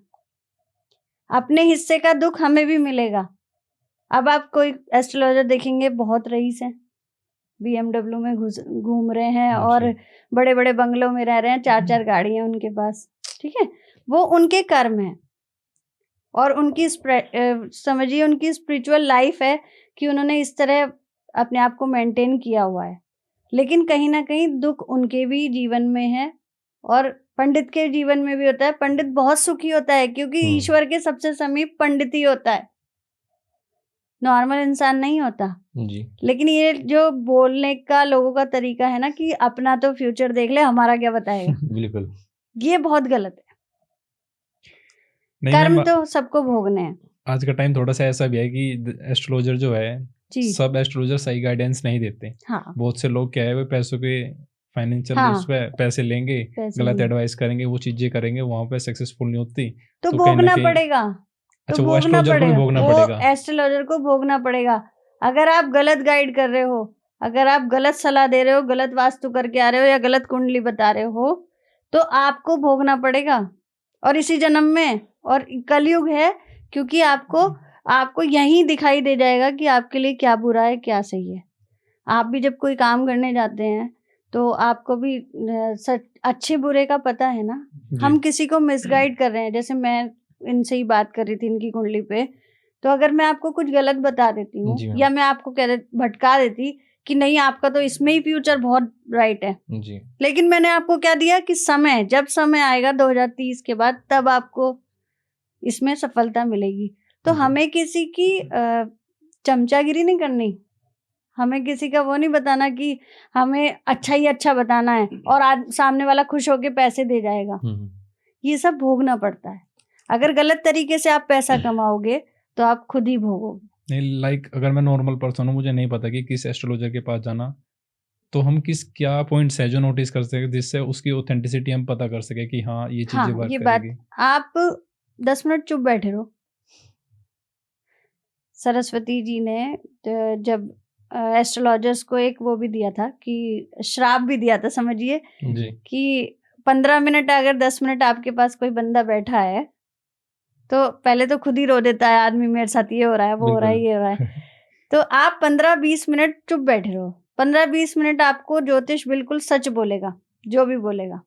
अपने हिस्से का दुख हमें भी मिलेगा। अब आप कोई एस्ट्रोलॉजर देखेंगे, बहुत रईस हैं, BMW में घूम रहे हैं और बड़े बड़े बंगलों में रह रहे हैं, 4-4 गाड़ी हैं उनके पास, ठीक है, वो उनके कर्म है और उनकी समझिए उनकी स्पिरिचुअल लाइफ है कि उन्होंने इस तरह अपने आप को मेंटेन किया हुआ है। लेकिन कहीं ना कहीं दुख उनके भी जीवन में है और पंडित के जीवन में भी होता है। पंडित बहुत सुखी होता है क्योंकि ईश्वर के सबसे समीप पंडित ही होता है, नॉर्मल इंसान नहीं होता जी। लेकिन ये जो बोलने का लोगों का तरीका है ना कि अपना तो फ्यूचर देख ले, हमारा क्या बताएगा बिल्कुल, ये बहुत गलत है। कर्म तो सबको भोगने हैं। आज का टाइम थोड़ा सा ऐसा भी है कि एस्ट्रोलॉजर जो है, सब एस्ट्रोलॉजर सही गाइडेंस नहीं देते। हाँ। बहुत से लोग क्या है वो पैसों के फाइनेंशियल उस पे पैसे लेंगे, गलत एडवाइस करेंगे, वो चीजें करेंगे, वहां पे सक्सेसफुल नहीं होती तो भोगना पड़ेगा। तो भोगना पड़ेगा, वो एस्ट्रोलॉजर को भोगना पड़ेगा। अगर आप गलत गाइड कर रहे हो, अगर आप गलत सलाह दे रहे हो, गलत वास्तु करके आ रहे हो या गलत कुंडली बता रहे हो, तो आपको भोगना पड़ेगा। और इसी जन्म में, और कलयुग है, क्योंकि आपको यही दिखाई दे जाएगा कि आपके लिए क्या बुरा है क्या सही है। आप भी जब कोई काम करने जाते हैं तो आपको भी अच्छे बुरे का पता है ना। हम किसी को मिसगाइड कर रहे हैं, जैसे मैं इनसे ही बात कर रही थी इनकी कुंडली पे, तो अगर मैं आपको कुछ गलत बता देती हूँ या मैं आपको भटका देती कि नहीं आपका तो इसमें ही फ्यूचर बहुत ब्राइट है जी, लेकिन मैंने आपको क्या दिया कि जब समय आएगा 2030 के बाद, तब आपको इसमें सफलता मिलेगी। तो हमें किसी की चमचागिरी नहीं करनी, हमें किसी का वो नहीं बताना कि हमें अच्छा ही अच्छा बताना है और आज सामने वाला खुश होके पैसे दे जाएगा। ये सब भोगना पड़ता है। अगर गलत तरीके से आप पैसा कमाओगे तो आप खुद ही भोगोगे। नहीं, अगर मैं नॉर्मल पर्सन हूँ, मुझे नहीं पता कि किस एस्ट्रोलॉजर के पास जाना, तो हम क्या पॉइंट्स है जो नोटिस कर सके जिससे उसकी ऑथेंटिसिटी हम पता कर सके कि हाँ ये चीजें वर्क करेगी। आप 10 मिनट चुप बैठे रहो। सरस्वती जी ने जब एस्ट्रोलॉजर्स को एक वो भी दिया था कि श्राप भी दिया था, समझिए कि 15 मिनट अगर 10 मिनट आपके पास कोई बंदा बैठा है तो पहले तो खुद ही रो देता है आदमी, मेरे साथ ये हो रहा है, वो हो रहा है, ये हो रहा है। तो आप 15-20 मिनट चुप बैठे रहो। 15-20 मिनट आपको ज्योतिष बिल्कुल सच बोलेगा, जो भी बोलेगा,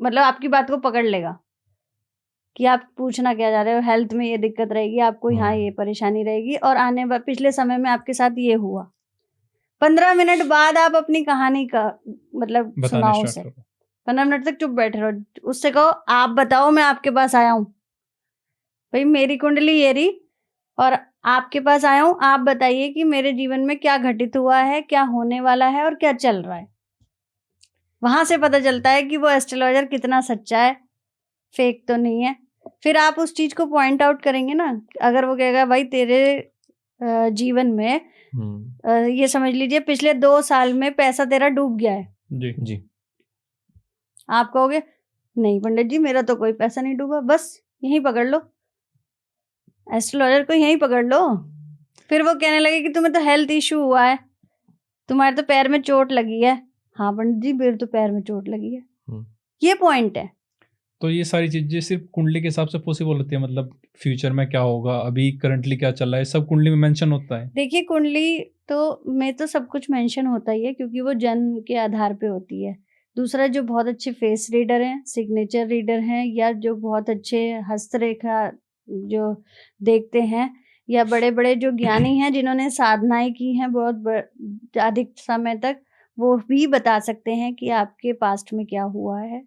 मतलब आपकी बात को पकड़ लेगा कि आप पूछना क्या जा रहे हो। हेल्थ में ये दिक्कत रहेगी आपको, यहाँ ये परेशानी रहेगी, और पिछले समय में आपके साथ ये हुआ। 15 मिनट बाद आप अपनी कहानी का मतलब सुनाओ उसे। 15 मिनट तक चुप बैठे रहो, उससे कहो आप बताओ, मैं आपके पास आया हूँ भाई, मेरी कुंडली ये रही और आपके पास आया हूँ, आप बताइए कि मेरे जीवन में क्या घटित हुआ है, क्या होने वाला है और क्या चल रहा है। वहां से पता चलता है कि वो एस्ट्रोलॉजर कितना सच्चा है, फेक तो नहीं है। फिर आप उस चीज को पॉइंट आउट करेंगे ना। अगर वो कहेगा भाई तेरे जीवन में ये समझ लीजिए पिछले 2 साल में पैसा तेरा डूब गया है जी, आप कहोगे नहीं पंडित जी मेरा तो कोई पैसा नहीं डूबा, बस यहीं पकड़ लो, एस्ट्रोलॉजर को यहीं पकड़ लो। फिर वो कहने लगे कि तुम्हें तो हेल्थ इशू हुआ है, तुम्हारे तो पैर में चोट लगी है। हाँ पंडित जी मेरे तो पैर में चोट लगी है। ये पॉइंट है। तो ये सारी चीजें सिर्फ कुंडली के हिसाब से पॉसिबल होती है, मतलब फ्यूचर में क्या होगा, अभी करंटली क्या चल रहा है, सब कुंडली में मेंशन होता है। देखिए कुंडली में तो सब कुछ मेंशन होता ही है, क्योंकि वो जन्म के आधार पे होती है। दूसरा, जो बहुत अच्छे फेस रीडर हैं, सिग्नेचर रीडर हैं, या जो बहुत अच्छे हस्तरेखा जो देखते हैं, या बड़े बड़े जो ज्ञानी हैं जिन्होंने साधनाएं की हैं बहुत अधिक समय तक, वो भी बता सकते हैं कि आपके पास्ट में क्या हुआ है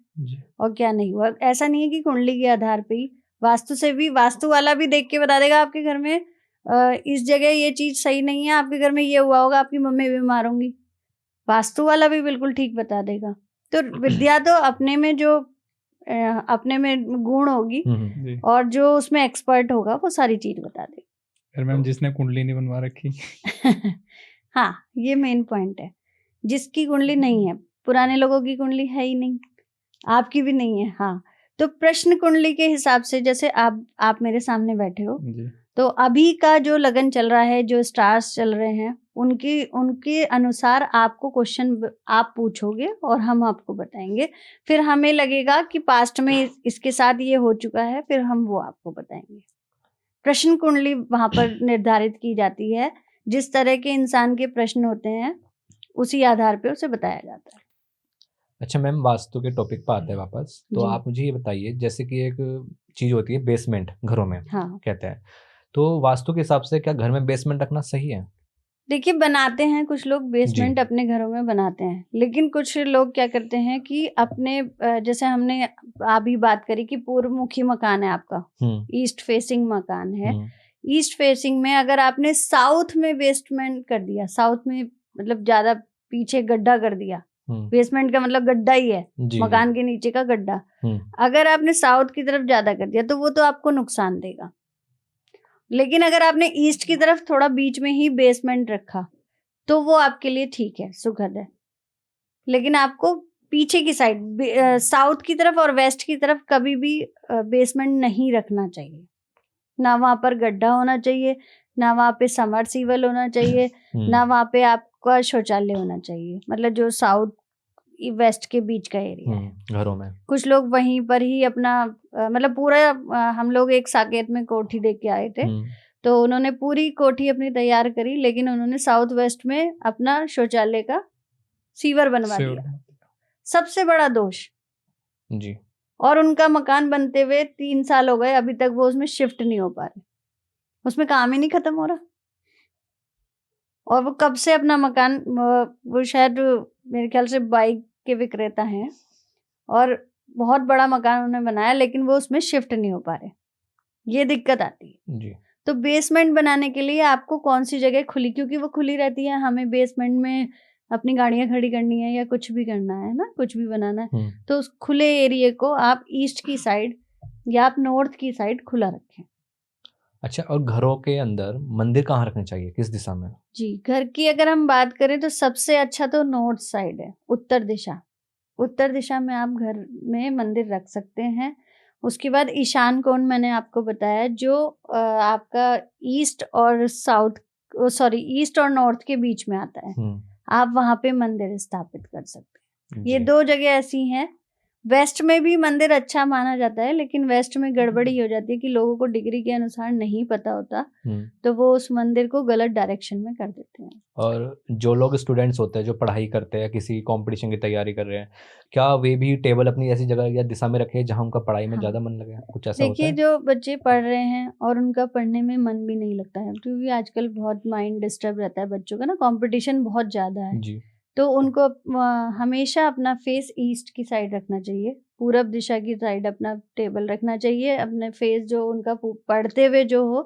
और क्या नहीं हुआ। ऐसा नहीं है कि कुंडली के आधार पे ही, वास्तु से भी, वास्तु वाला भी देख के बता देगा आपके घर में इस जगह ये चीज सही नहीं है, आपके घर में ये हुआ होगा, आपकी मम्मी बीमार होंगी, वास्तु वाला भी बिल्कुल ठीक बता देगा। तो विद्या तो अपने में गुण होगी और जो उसमें एक्सपर्ट होगा वो सारी चीज बता देगा। फिर मैम जिसने कुंडली नहीं बनवा रखी हाँ ये मेन पॉइंट है, जिसकी कुंडली नहीं है, पुराने लोगों की कुंडली है ही नहीं, आपकी भी नहीं है। हाँ तो प्रश्न कुंडली के हिसाब से, जैसे आप मेरे सामने बैठे हो, तो अभी का जो लगन चल रहा है, जो स्टार्स चल रहे हैं, उनके अनुसार आपको क्वेश्चन आप पूछोगे और हम आपको बताएंगे। फिर हमें लगेगा कि पास्ट में इसके साथ ये हो चुका है, फिर हम वो आपको बताएंगे। प्रश्न कुंडली वहां पर निर्धारित की जाती है, जिस तरह के इंसान के प्रश्न होते हैं उसी आधार पे उसे बताया जाता है। अच्छा मैम, वास्तु के टॉपिक पर आते हैं वापस, तो आप मुझे ये बताइए, जैसे कि एक चीज होती है बेसमेंट घरों में, हाँ, कहते हैं, तो वास्तु के हिसाब से क्या घर में बेसमेंट रखना सही है? देखिए बनाते हैं कुछ लोग बेसमेंट अपने घरों में बनाते हैं, लेकिन कुछ लोग क्या करते हैं कि अपने, जैसे हमने अभी बात करी कि पूर्व मुखी मकान है आपका, ईस्ट फेसिंग मकान है, ईस्ट फेसिंग में अगर आपने साउथ में बेसमेंट कर दिया, साउथ में मतलब ज्यादा पीछे गड्ढा कर दिया, बेसमेंट का मतलब गड्ढा ही है, मकान के नीचे का गड्ढा, अगर आपने साउथ की तरफ ज्यादा कर दिया तो वो तो आपको नुकसान देगा। लेकिन अगर आपने ईस्ट की तरफ थोड़ा बीच में ही बेसमेंट रखा तो वो आपके लिए ठीक है, सुखद है। लेकिन आपको पीछे की साइड, साउथ की तरफ और वेस्ट की तरफ कभी भी बेसमेंट नहीं रखना चाहिए। ना वहां पर गड्ढा होना चाहिए, ना वहां पे समरसीबल होना चाहिए, ना वहां पे आपका शौचालय होना चाहिए। मतलब जो साउथ वेस्ट के बीच का एरिया है घरों में कुछ लोग वहीं पर ही अपना मतलब पूरा हम लोग एक साकेत में कोठी देख के आए थे, तो उन्होंने पूरी कोठी अपनी तैयार करी, लेकिन उन्होंने साउथ वेस्ट में अपना शौचालय का सीवर बनवा दिया। सबसे बड़ा दोष जी। और उनका मकान बनते हुए 3 साल हो गए, अभी तक वो उसमें शिफ्ट नहीं हो पा रहे, उसमें काम ही नहीं खत्म हो रहा। और वो कब से अपना मकान, वो शायद मेरे ख्याल से बाइक के विक्रेता हैं और बहुत बड़ा मकान उन्होंने बनाया, लेकिन वो उसमें शिफ्ट नहीं हो पा रहे, ये दिक्कत आती है जी। तो बेसमेंट बनाने के लिए आपको कौन सी जगह खुली, क्योंकि वो खुली रहती है, हमें बेसमेंट में अपनी गाड़ियां खड़ी करनी है या कुछ भी करना है ना, कुछ भी बनाना है, तो उस खुले एरिया को आप ईस्ट की साइड या आप नॉर्थ की साइड खुला रखें। अच्छा, और घरों के अंदर मंदिर कहाँ रखने चाहिए, किस दिशा में? जी, घर की अगर हम बात करें तो सबसे अच्छा तो नॉर्थ साइड है, उत्तर दिशा। उत्तर दिशा में आप घर में मंदिर रख सकते हैं। उसके बाद ईशान कोण मैंने आपको बताया, जो आपका ईस्ट और ईस्ट और नॉर्थ के बीच में आता है, आप वहां पे मंदिर स्थापित कर सकते हैं। ये 2 जगह ऐसी हैं। वेस्ट में भी मंदिर अच्छा माना जाता है, लेकिन वेस्ट में गड़बड़ी हो जाती है कि लोगों को डिग्री के अनुसार नहीं पता होता, तो वो उस मंदिर को गलत डायरेक्शन में कर देते हैं। और जो लोग स्टूडेंट्स होते हैं, जो पढ़ाई करते हैं, किसी कंपटीशन की तैयारी कर रहे हैं, क्या वे भी टेबल अपनी ऐसी जगह या दिशा में रखे जहां उनका पढ़ाई में ज्यादा मन लगे? कुछ ऐसा होता है? देखिए, जो बच्चे पढ़ रहे हैं और उनका पढ़ने में मन भी नहीं लगता है, क्योंकि आजकल बहुत माइंड डिस्टर्ब रहता है बच्चों का ना, कंपटीशन बहुत ज्यादा है जी। तो उनको हमेशा अपना फेस ईस्ट की साइड रखना चाहिए, पूरब दिशा की साइड अपना टेबल रखना चाहिए। अपने फेस जो उनका पढ़ते हुए जो हो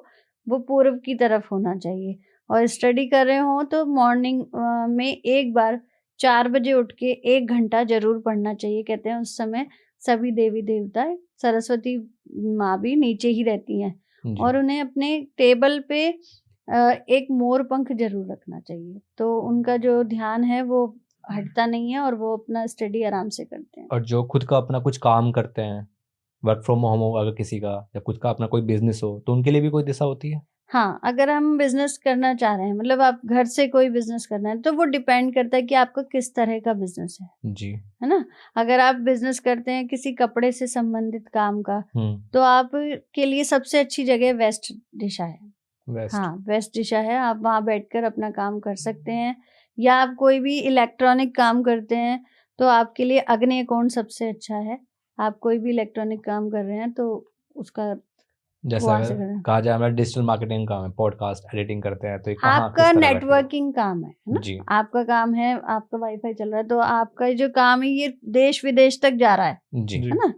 वो पूर्व की तरफ होना चाहिए। और स्टडी कर रहे हो तो मॉर्निंग में एक बार 4 बजे उठ के 1 घंटा जरूर पढ़ना चाहिए। कहते हैं उस समय सभी देवी देवता, सरस्वती माँ भी नीचे ही रहती हैं और उन्हें अपने टेबल पे एक मोर पंख जरूर रखना चाहिए, तो उनका जो ध्यान है वो हटता नहीं है और वो अपना स्टडी आराम से करते हैं। और जो खुद का अपना कुछ काम करते हैं, वर्क फ्रॉम होम हो अगर किसी का, या खुद का अपना कोई बिजनेस हो, तो उनके लिए भी कोई दिशा होती है? हाँ, अगर हम बिजनेस करना चाह रहे हैं, मतलब आप घर से कोई बिजनेस करना है, तो वो डिपेंड करता है कि आपका किस तरह का बिजनेस है जी, है ना। अगर आप बिजनेस करते हैं किसी कपड़े से संबंधित काम का, तो आप के लिए सबसे अच्छी जगह वेस्ट दिशा है। वेस्ट। हाँ, वेस्ट दिशा है, आप वहाँ बैठकर अपना काम कर सकते हैं। या आप कोई भी इलेक्ट्रॉनिक काम करते हैं तो आपके लिए आग्नेय कोण सबसे अच्छा है। आप कोई भी इलेक्ट्रॉनिक काम कर रहे हैं तो उसका जैसे अगर कहा जाए हमारा डिजिटल मार्केटिंग काम है, पॉडकास्ट एडिटिंग करते हैं, तो आपका नेटवर्किंग काम है ना जी। आपका काम है, आपका वाईफाई चल रहा है, तो आपका जो काम है ये देश विदेश तक जा रहा है जी, है ना,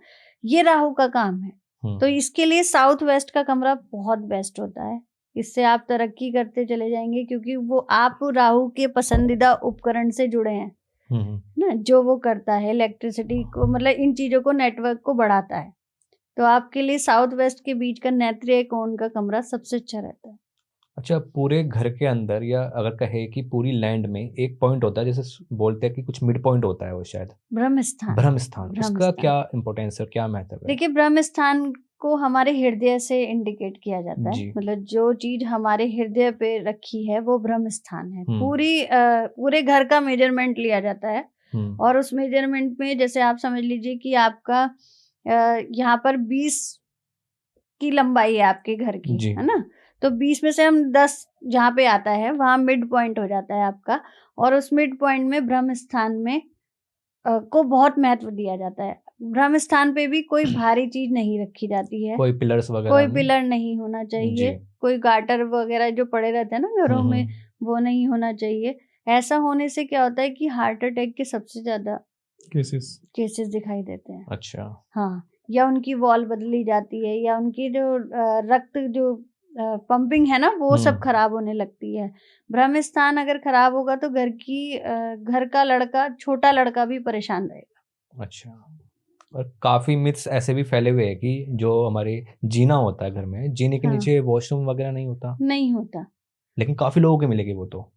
ये राहु का काम है। तो इसके लिए साउथ वेस्ट का कमरा बहुत बेस्ट होता है, इससे आप तरक्की करते चले जाएंगे, क्योंकि वो आप राहु के पसंदीदा उपकरण से जुड़े हैं ना, जो वो करता है इलेक्ट्रिसिटी को, मतलब इन चीजों को, नेटवर्क को बढ़ाता है। तो आपके लिए साउथ वेस्ट के बीच का नैत्रिय कोण का कमरा सबसे अच्छा रहता है। अच्छा, पूरे घर के अंदर, या अगर कहे कि पूरी लैंड में एक पॉइंट होता है, जैसे बोलते हैं कि कुछ मिड पॉइंट होता है, वो शायद ब्रह्म स्थान, उसका क्या इम्पोर्टेंस है, क्या महत्व है? देखिए, ब्रह्म स्थान को हमारे हृदय से इंडिकेट किया जाता है, मतलब जो चीज हमारे हृदय पे रखी है वो ब्रह्म स्थान है। पूरे घर का मेजरमेंट लिया जाता है और उस मेजरमेंट में जैसे आप समझ लीजिए कि आपका यहाँ पर 20 की लंबाई है आपके घर की, है ना, तो 20 में से हम 10 जहाँ पे आता है वहां मिड पॉइंट हो जाता है आपका, और उस मिड पॉइंट में ब्रह्म स्थान में को बहुत महत्व दिया जाता है। ब्रह्म स्थान पे भी कोई भारी चीज नहीं रखी जाती है, कोई पिलर्स वगैरह, कोई पिलर नहीं होना चाहिए, कोई गाटर वगैरह जो पड़े रहते हैं ना घरों में, वो नहीं होना चाहिए। ऐसा होने से क्या होता है कि हार्ट अटैक के सबसे ज्यादा केसेस दिखाई देते हैं। अच्छा। हाँ, या उनकी वॉल बदली जाती है, या उनकी जो रक्त जो पंपिंग है ना वो सब खराब होने लगती है। ब्रह्म स्थान अगर खराब होगा तो घर का लड़का, छोटा लड़का भी परेशान रहेगा। अच्छा, और काफी मिथ्स ऐसे भी फैले हुए हैं कि जो हमारे जीना होता है घर में, जीने के नीचे वॉशरूम वगैरह नहीं होता, लेकिन काफी लोगों के मिलेंगे, वो तो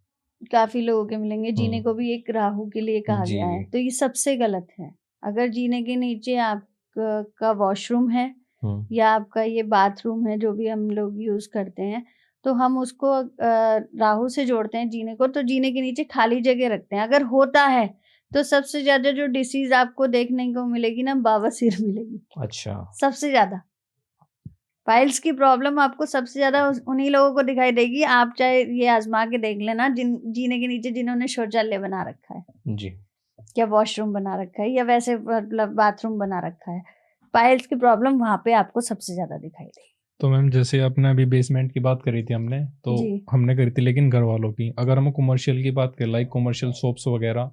काफी लोगों के मिलेंगे। जीने को भी एक राहु के लिए कहा गया है, तो ये सबसे गलत है। अगर जीने के नीचे आपका वॉशरूम है या आपका ये बाथरूम है जो भी हम लोग यूज करते हैं, तो हम उसको राहु से जोड़ते हैं जीने को, तो जीने के नीचे खाली जगह रखते हैं। अगर होता है तो सबसे ज्यादा जो डिसीज आपको देखने को मिलेगी ना, बवासीर मिलेगी। अच्छा, सबसे ज्यादा पाइल्स की प्रॉब्लम आपको सबसे ज्यादा उन्हीं लोगों को दिखाई देगी। आप चाहे ये आजमा के देख लेना, जीने के नीचे जिन्होंने शौचालय बना रखा है जी, या वॉशरूम बना रखा है या वैसे मतलब बाथरूम बना रखा है, पाइल्स की प्रॉब्लम वहां पे आपको सबसे ज्यादा दिखाई देगी। तो मैम जैसे आपने अभी बेसमेंट की बात करी थी हमने, तो हमने करी थी लेकिन घर वालों की, अगर हम कमर्शियल की बात करें, लाइक कमर्शियल शॉप्स वगैरह,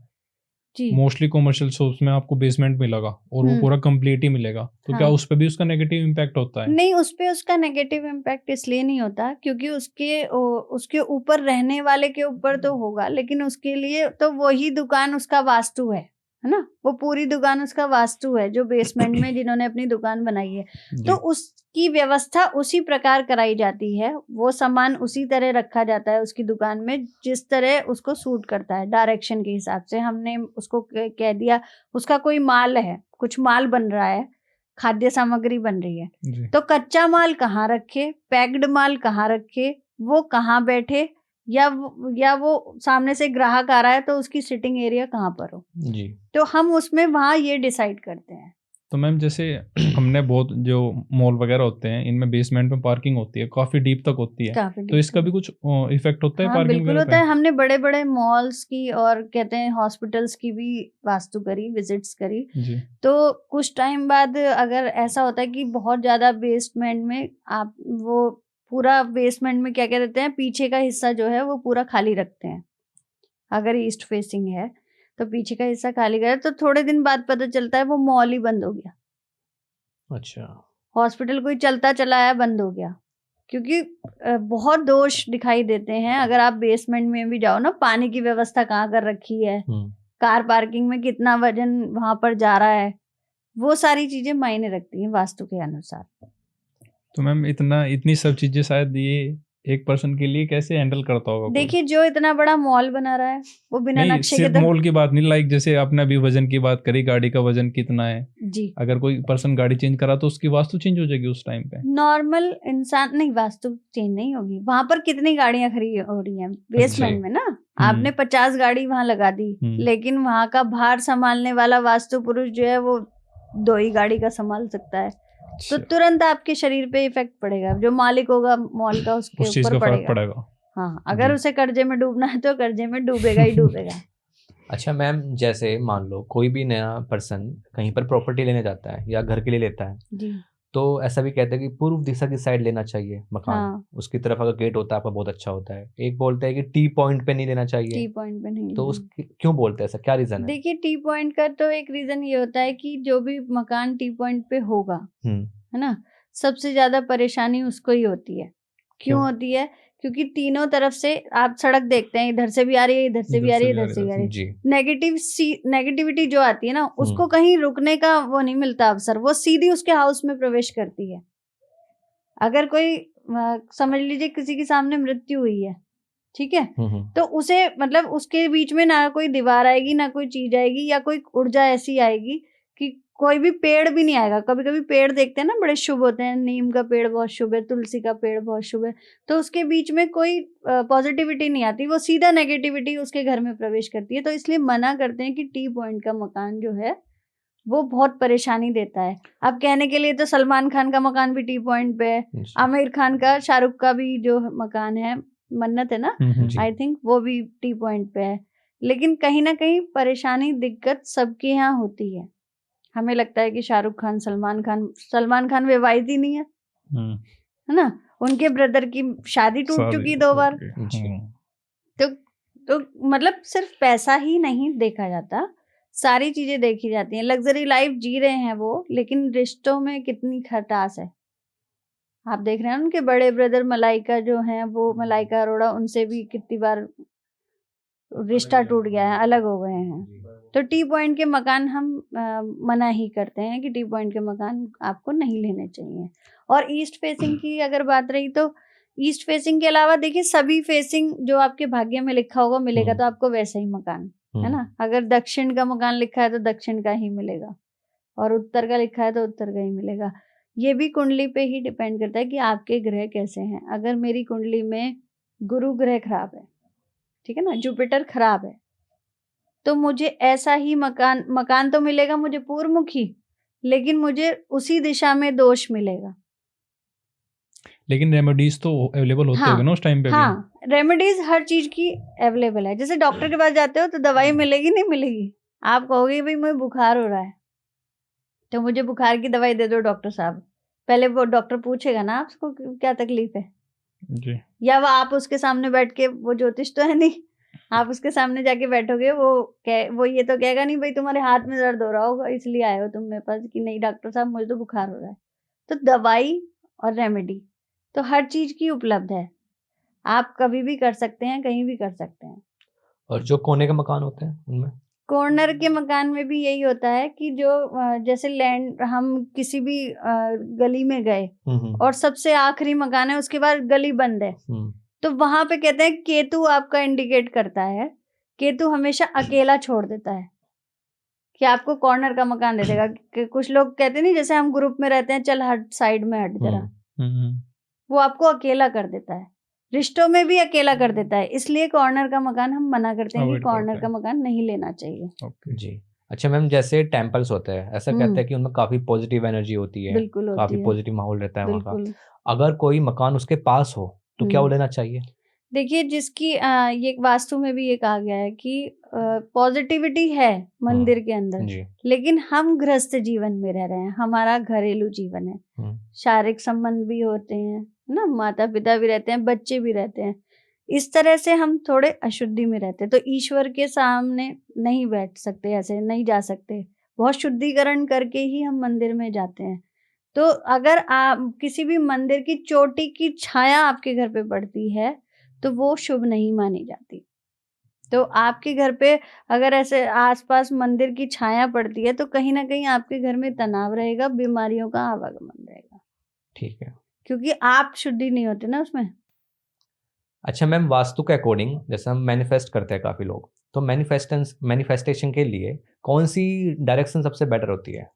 मोस्टली कमर्शियल शॉप्स में आपको बेसमेंट मिलेगा और वो पूरा कंप्लीट ही मिलेगा, तो हाँ। क्या उस पे भी उसका नेगेटिव इम्पैक्ट होता है? नहीं, उस पे उसका नेगेटिव इम्पैक्ट इसलिए नहीं होता क्योंकि उसके ऊपर रहने वाले के ऊपर तो होगा, लेकिन उसके लिए तो वही दुकान उसका वास्तु है ना, वो पूरी दुकान उसका वास्तु है जो बेसमेंट में जिन्होंने अपनी दुकान बनाई है, तो उसकी व्यवस्था उसी प्रकार कराई जाती है, वो सामान उसी तरह रखा जाता है उसकी दुकान में जिस तरह उसको सूट करता है। डायरेक्शन के हिसाब से हमने उसको कह दिया उसका कोई माल है, कुछ माल बन रहा है, खाद्य सामग्री बन रही है, तो कच्चा माल कहाँ रखे, पैक्ड माल कहाँ रखे, वो कहाँ बैठे, या वो सामने से ग्राहक आ रहा है तो उसकी सिटिंग एरिया कहाँ पर हो जी, तो हम उसमें वहाँ ये डिसाइड करते हैं। तो मैम जैसे हमने बहुत जो मॉल वगैरह होते हैं इनमें बेसमेंट में पार्किंग होती है, काफी डीप तक होती है, तो इसका भी कुछ इफेक्ट होता है? हाँ, पार्किंग बिल्कुल होता है। हमने बड़े बड़े मॉल्स की और कहते हैं हॉस्पिटल्स की भी वास्तु करी, विजिट्स करी जी। तो कुछ टाइम बाद अगर ऐसा होता है कि बहुत ज्यादा बेसमेंट में आप वो पूरा बेसमेंट में क्या कहते हैं, पीछे का हिस्सा जो है वो पूरा खाली रखते हैं, अगर ईस्ट फेसिंग है तो पीछे का हिस्सा खाली कर, तो थोड़े दिन बाद पता चलता है वो मॉल ही बंद हो गया। अच्छा, हॉस्पिटल कोई चलता चला आया बंद हो गया, क्योंकि बहुत दोष दिखाई देते हैं। अगर आप बेसमेंट में भी जाओ ना, पानी की व्यवस्था कहाँ कर रखी है, कार पार्किंग में कितना वजन वहां पर जा रहा है, वो सारी चीजें मायने रखती हैं वास्तु के अनुसार। तो मैम इतनी सब चीजें शायद ये एक पर्सन के लिए कैसे हैंडल करता होगा? देखिए, जो इतना बड़ा मॉल बना रहा है वो बिना नक्शे के, मॉल की बात नहीं, लाइक जैसे आपने अभी वजन की बात करी, गाड़ी का वजन कितना है जी, अगर कोई पर्सन गाड़ी चेंज करा तो उसकी वास्तु चेंज हो जाएगी उस टाइम पे? नॉर्मल इंसान नहीं, वास्तु चेंज नहीं होगी। वहां पर कितनी गाड़ियां खड़ी हो रही हैं बेसमेंट में ना, आपने 50 गाड़ी वहां लगा दी, लेकिन वहां का भार संभालने वाला वास्तु पुरुष जो है वो 2 ही गाड़ी का संभाल सकता है, तो तुरंत आपके शरीर पे इफेक्ट पड़ेगा। जो मालिक होगा मॉल का उसके ऊपर पड़ेगा। हाँ, अगर उसे कर्जे में डूबना है तो कर्जे में डूबेगा ही डूबेगा। अच्छा मैम, जैसे मान लो कोई भी नया पर्सन कहीं पर प्रॉपर्टी लेने जाता है या घर के लिए लेता है जी, तो ऐसा भी कहते हैं कि पूर्व दिशा की साइड लेना चाहिए मकान। हाँ। उसकी तरफ अगर गेट होता है आपका बहुत अच्छा होता है। एक बोलते हैं कि टी पॉइंट पे नहीं लेना चाहिए, टी पॉइंट पे नहीं, तो उसकी क्यों बोलते हैं ऐसा, क्या रीजन है? देखिए, टी पॉइंट का तो एक रीजन ये होता है कि जो भी मकान टी पॉइंट पे होगा है ना, सबसे ज्यादा परेशानी उसको ही होती है। क्यों होती है? क्योंकि तीनों तरफ से आप सड़क देखते हैं, इधर से भी आ रही है, इधर से भी आ रही है, इधर से भी आ रही है। नेगेटिविटी जो आती है ना, उसको कहीं रुकने का वो नहीं मिलता अवसर, वो सीधी उसके हाउस में प्रवेश करती है। अगर कोई समझ लीजिए किसी के सामने मृत्यु हुई है, ठीक है, तो उसे मतलब उसके बीच में ना कोई दीवार आएगी ना कोई चीज आएगी, या कोई ऊर्जा ऐसी आएगी कि कोई भी पेड़ भी नहीं आएगा। कभी कभी पेड़ देखते हैं ना, बड़े शुभ होते हैं, नीम का पेड़ बहुत शुभ है, तुलसी का पेड़ बहुत शुभ है, तो उसके बीच में कोई पॉजिटिविटी नहीं आती, वो सीधा नेगेटिविटी उसके घर में प्रवेश करती है। तो इसलिए मना करते हैं कि टी पॉइंट का मकान जो है वो बहुत परेशानी देता है। अब कहने के लिए तो सलमान खान का मकान भी टी पॉइंट पे है, आमिर खान का, शाहरुख का भी जो मकान है, मन्नत है ना, आई थिंक वो भी टी पॉइंट पे है। लेकिन कहीं ना कहीं परेशानी, दिक्कत सबके यहाँ होती है। हमें लगता है कि शाहरुख खान, सलमान खान विवाहित ही नहीं है ना, उनके ब्रदर की शादी टूट चुकी 2 बार। तो मतलब सिर्फ पैसा ही नहीं देखा जाता, सारी चीजें देखी जाती हैं। लग्जरी लाइफ जी रहे हैं वो, लेकिन रिश्तों में कितनी खटास है। आप देख रहे हैं उनके बड़े ब्रदर मलाइका जो हैं, वो मलाइका अरोड़ा, उनसे भी कितनी बार रिश्ता टूट गया है, अलग हो गए हैं। तो टी पॉइंट के मकान हम मना ही करते हैं कि टी पॉइंट के मकान आपको नहीं लेने चाहिए। और ईस्ट फेसिंग की अगर बात रही, तो ईस्ट फेसिंग के अलावा देखिए, सभी फेसिंग जो आपके भाग्य में लिखा होगा मिलेगा तो आपको वैसा ही मकान, है ना। अगर दक्षिण का मकान लिखा है तो दक्षिण का ही मिलेगा, और उत्तर का लिखा है तो उत्तर का ही मिलेगा। ये भी कुंडली पे ही डिपेंड करता है कि आपके ग्रह कैसे हैं। अगर मेरी कुंडली में गुरु ग्रह खराब है, ठीक है ना, जुपिटर खराब है, तो मुझे ऐसा ही मकान तो मिलेगा मुझे पूर्वमुखी, लेकिन मुझे उसी दिशा में दोष मिलेगा। लेकिन रेमेडीज तो अवेलेबल होते होंगे ना उस टाइम पे भी? हाँ, रेमेडीज हर चीज की अवेलेबल है। जैसे डॉक्टर के पास जाते हो तो दवाई मिलेगी, नहीं मिलेगी? आप कहोगे भाई मुझे बुखार हो रहा है तो मुझे बुखार की दवाई दे दो डॉक्टर साहब, पहले वो डॉक्टर पूछेगा ना आपको क्या तकलीफ है जी। या वो आप उसके सामने बैठ के, वो ज्योतिष तो है नहीं, आप उसके सामने जाके बैठोगे, वो ये तो कहेगा नहीं भाई तुम्हारे हाथ में दर्द हो रहा होगा इसलिए आए हो तुम मेरे पास, कि नहीं डॉक्टर साहब मुझे तो बुखार हो रहा है। तो दवाई और रेमेडी तो हर चीज की उपलब्ध है, आप कभी भी कर सकते हैं, कहीं भी कर सकते हैं। और जो कोने के मकान होते हैं उनमें? कॉर्नर के मकान में भी यही होता है कि जो जैसे लैंड, हम किसी भी गली में गए और सबसे आखिरी मकान है, उसके बाद गली बंद है, तो वहां पे कहते हैं केतु आपका इंडिकेट करता है। केतु हमेशा अकेला छोड़ देता है कि आपको कॉर्नर का मकान दे देगा। कुछ लोग कहते नहीं, जैसे हम ग्रुप में रहते हैं, चल हट साइड में हट जरा, वो आपको अकेला कर देता है, रिश्तों में भी अकेला कर देता है। इसलिए कॉर्नर का मकान हम मना करते हैं कि कॉर्नर का मकान नहीं लेना चाहिए। जी। अच्छा मैम, जैसे टेम्पल्स होते हैं, ऐसा कहते हैं कि उनमें काफी पॉजिटिव एनर्जी होती है, बिल्कुल होती काफी है, पॉजिटिव माहौल रहता है वहाँ का। बिल्कुल। अगर कोई मकान उसके पास हो तो क्या वो लेना चाहिए? देखिए, जिसकी ये वास्तु में भी ये कहा गया है कि पॉजिटिविटी है मंदिर के अंदर, लेकिन हम गृहस्थ जीवन में रह रहे हैं, हमारा घरेलू जीवन है, शारीरिक संबंध भी होते हैं ना, माता पिता भी रहते हैं, बच्चे भी रहते हैं, इस तरह से हम थोड़े अशुद्धि में रहते हैं। तो ईश्वर के सामने नहीं बैठ सकते, ऐसे नहीं जा सकते, बहुत शुद्धिकरण करके ही हम मंदिर में जाते हैं। तो अगर आप किसी भी मंदिर की चोटी की छाया आपके घर पे पड़ती है तो वो शुभ नहीं मानी जाती। तो आपके घर पे अगर ऐसे आसपास मंदिर की छाया पड़ती है तो कहीं ना कहीं आपके घर में तनाव रहेगा, बीमारियों का आवागमन रहेगा। ठीक है, क्योंकि आप शुद्धि नहीं होते ना उसमें। अच्छा मैम, वास्तु के अकॉर्डिंग जैसे हम मैनिफेस्ट करते हैं काफी लोग, तो मैनिफेस्टेशन के लिए कौन सी डायरेक्शन सबसे बेटर होती है?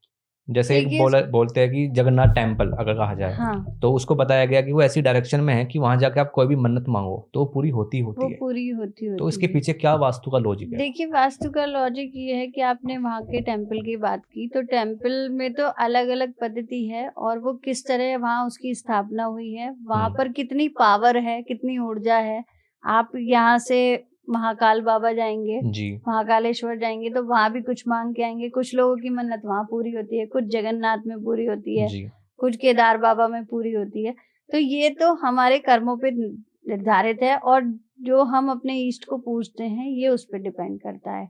जैसे एक बोलते हैं कि जगन्नाथ टेम्पल अगर कहा जाए, तो उसको बताया गया कि वो ऐसी डायरेक्शन में है कि वहां जाके आप कोई भी मन्नत मांगो तो वो पूरी होती है। तो इसके पीछे क्या वास्तु का लॉजिक है? देखिए, वास्तु का लॉजिक ये है कि आपने वहाँ के टेम्पल की बात की, तो टेम्पल में तो अलग अलग पद्धति है और वो किस तरह वहाँ उसकी स्थापना हुई है, वहाँ पर कितनी पावर है, कितनी ऊर्जा है। आप यहाँ से महाकाल बाबा जाएंगे, महाकालेश्वर जाएंगे तो वहां भी कुछ मांग के आएंगे। कुछ लोगों की मन्नत वहां पूरी होती है, कुछ जगन्नाथ में पूरी होती है, कुछ केदार बाबा में पूरी होती है। तो ये तो हमारे कर्मों पे निर्धारित है और जो हम अपने ईष्ट को पूजते हैं ये उस पर डिपेंड करता है।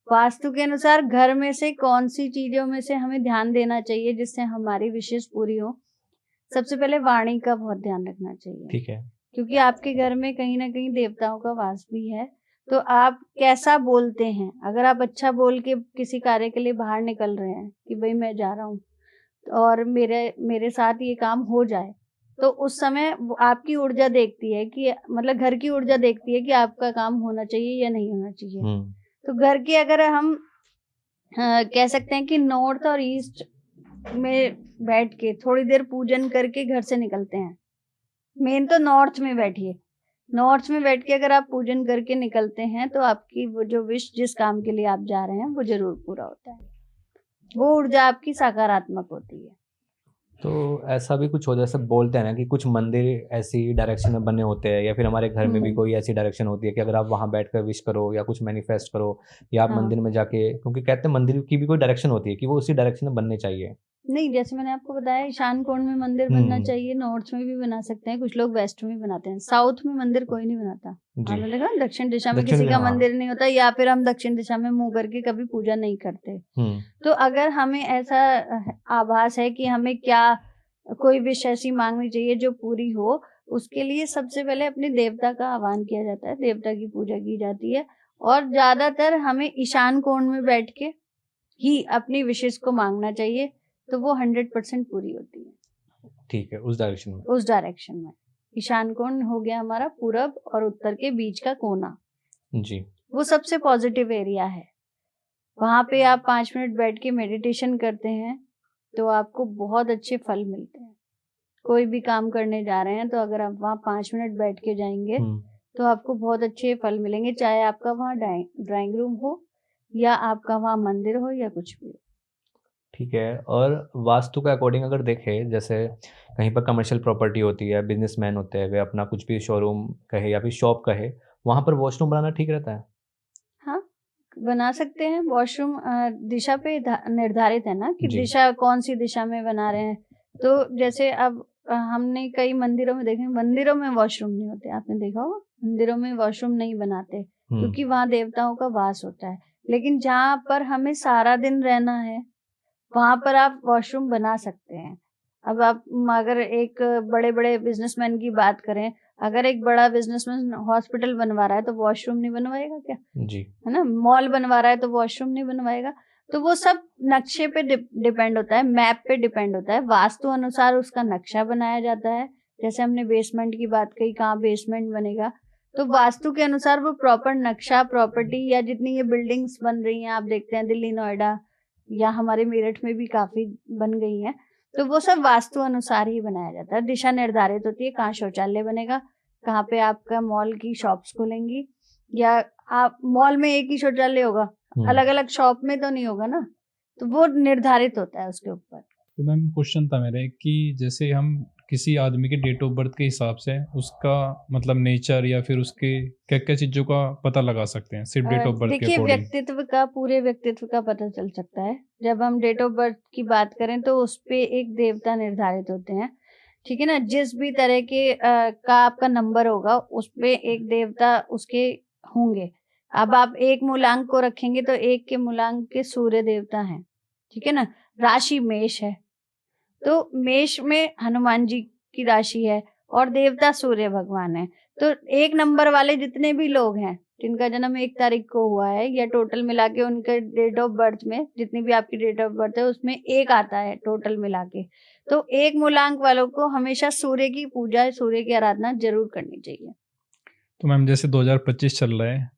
वास्तु के अनुसार घर में से कौन सी चीजों में से हमें ध्यान देना चाहिए जिससे हमारी विशेष पूरी हो। सबसे पहले वाणी का बहुत ध्यान रखना चाहिए, ठीक है, क्योंकि आपके घर में कहीं ना कहीं देवताओं का वास भी है। तो आप कैसा बोलते हैं, अगर आप अच्छा बोल के किसी कार्य के लिए बाहर निकल रहे हैं कि भाई मैं जा रहा हूँ और मेरे साथ ये काम हो जाए, तो उस समय आपकी ऊर्जा देखती है कि मतलब घर की ऊर्जा देखती है कि आपका काम होना चाहिए या नहीं होना चाहिए। तो घर के अगर हम कह सकते हैं कि नॉर्थ और ईस्ट में बैठ के थोड़ी देर पूजन करके घर से निकलते हैं। मेन तो नॉर्थ में बैठिए, नॉर्थ में बैठ के अगर आप पूजन करके निकलते हैं तो आपकी वो जो विश, जिस काम के लिए आप जा रहे हैं वो जरूर पूरा होता है। वो ऊर्जा आपकी सकारात्मक होती है। तो ऐसा भी कुछ हो, जैसे बोलते हैं ना कि कुछ मंदिर ऐसी डायरेक्शन में बने होते हैं या फिर हमारे घर में भी कोई ऐसी डायरेक्शन होती है कि अगर आप वहां बैठकर विश करो या कुछ मैनिफेस्ट करो या आप मंदिर में जाके, क्योंकि कहते हैं मंदिर की भी कोई डायरेक्शन होती है कि वो उसी डायरेक्शन में बनने चाहिए। नहीं, जैसे मैंने आपको बताया ईशान कोण में मंदिर बनना चाहिए, नॉर्थ में भी बना सकते हैं, कुछ लोग वेस्ट में बनाते हैं, साउथ में मंदिर कोई नहीं बनाता। आपने देखा दक्षिण दिशा में किसी का मंदिर नहीं होता, या फिर हम दक्षिण दिशा में मुंह करके कभी पूजा नहीं करते। तो अगर हमें ऐसा आभास है कि हमें क्या कोई विश ऐसी मांगनी चाहिए जो पूरी हो, उसके लिए सबसे पहले अपने देवता का आह्वान किया जाता है, देवता की पूजा की जाती है और ज्यादातर हमें ईशान कोण में बैठ के ही अपनी विशेष को मांगना चाहिए, तो वो 100% पूरी होती है। ठीक है, उस डायरेक्शन में ईशान कोण हो गया हमारा पूरब और उत्तर के बीच का कोना जी, वो सबसे पॉजिटिव एरिया है। वहां पे आप 5 मिनट बैठ के मेडिटेशन करते हैं तो आपको बहुत अच्छे फल मिलते हैं। कोई भी काम करने जा रहे हैं तो अगर आप वहाँ 5 मिनट बैठ के जाएंगे तो आपको बहुत अच्छे फल मिलेंगे, चाहे आपका वहाँ ड्राइंग रूम हो या आपका वहाँ मंदिर हो या कुछ भी हो। ठीक है। और वास्तु के अकॉर्डिंग अगर देखें, जैसे कहीं पर कमर्शियल प्रॉपर्टी होती है, बिजनेसमैन होते हैं, वे अपना कुछ भी शोरूम कहे या फिर शॉप कहे, वहाँ पर वॉशरूम बनाना ठीक रहता है? हाँ, बना सकते हैं। वॉशरूम दिशा पे निर्धारित है ना कि दिशा कौन सी दिशा में बना रहे हैं। तो जैसे अब हमने कई मंदिरों में देखे, मंदिरों में वॉशरूम नहीं होते, आपने देखा होगा, मंदिरों में वॉशरूम नहीं बनाते क्योंकि वहाँ देवताओं का वास होता है। लेकिन जहाँ पर हमें सारा दिन रहना है वहां पर आप वॉशरूम बना सकते हैं। अब आप अगर एक बड़े बड़े बिजनेसमैन की बात करें, अगर एक बड़ा बिजनेसमैन हॉस्पिटल बनवा रहा है तो वॉशरूम नहीं बनवाएगा क्या? जी, है ना। मॉल बनवा रहा है तो वॉशरूम नहीं बनवाएगा। तो वो सब नक्शे पे डिपेंड होता है, मैप पे डिपेंड होता है, वास्तु अनुसार उसका नक्शा बनाया जाता है। जैसे हमने बेसमेंट की बात कही, कहाँ बेसमेंट बनेगा, तो वास्तु के अनुसार वो प्रॉपर नक्शा, प्रॉपर्टी या जितनी ये बिल्डिंग्स बन रही हैं, आप देखते हैं दिल्ली, नोएडा या हमारे मेरठ में भी काफी बन गई हैं, तो वो सब वास्तु अनुसार ही बनाया जाता है। दिशा निर्धारित होती है, कहाँ शौचालय बनेगा, कहाँ पे आपका मॉल की शॉप्स खुलेंगी, या आप मॉल में एक ही शौचालय होगा, अलग अलग शॉप में तो नहीं होगा ना, तो वो निर्धारित होता है उसके ऊपर। तो मैम क्वेश्चन था मेरे कि जैसे हम किसी आदमी के डेट ऑफ बर्थ के हिसाब से उसका मतलब नेचर या फिर उसके क्या क्या चीजों का पता लगा सकते हैं सिर्फ डेट ऑफ बर्थ के देखिए, अकॉर्डिंग? व्यक्तित्व का, पूरे व्यक्तित्व का पता चल सकता है। जब हम डेट ऑफ बर्थ की बात करें तो उस पे एक देवता निर्धारित होते हैं, ठीक है ना। जिस भी तरह के का आपका नंबर होगा उस पे एक देवता उसके होंगे। अब आप एक मूलांक को रखेंगे तो एक के मूलांक के सूर्य देवता हैं, ठीक है ना। राशि मेष है तो मेष में हनुमान जी की राशि है और देवता सूर्य भगवान है। तो एक नंबर वाले जितने भी लोग हैं जिनका जन्म 1 तारीख को हुआ है, या टोटल मिला के उनके डेट ऑफ बर्थ में जितनी भी आपकी डेट ऑफ बर्थ है उसमें 1 आता है टोटल मिला के, तो एक मूलांक वालों को हमेशा सूर्य की पूजा, सूर्य की आराधना जरूर करनी चाहिए। तो मैम जैसे 2025 चल रहा है,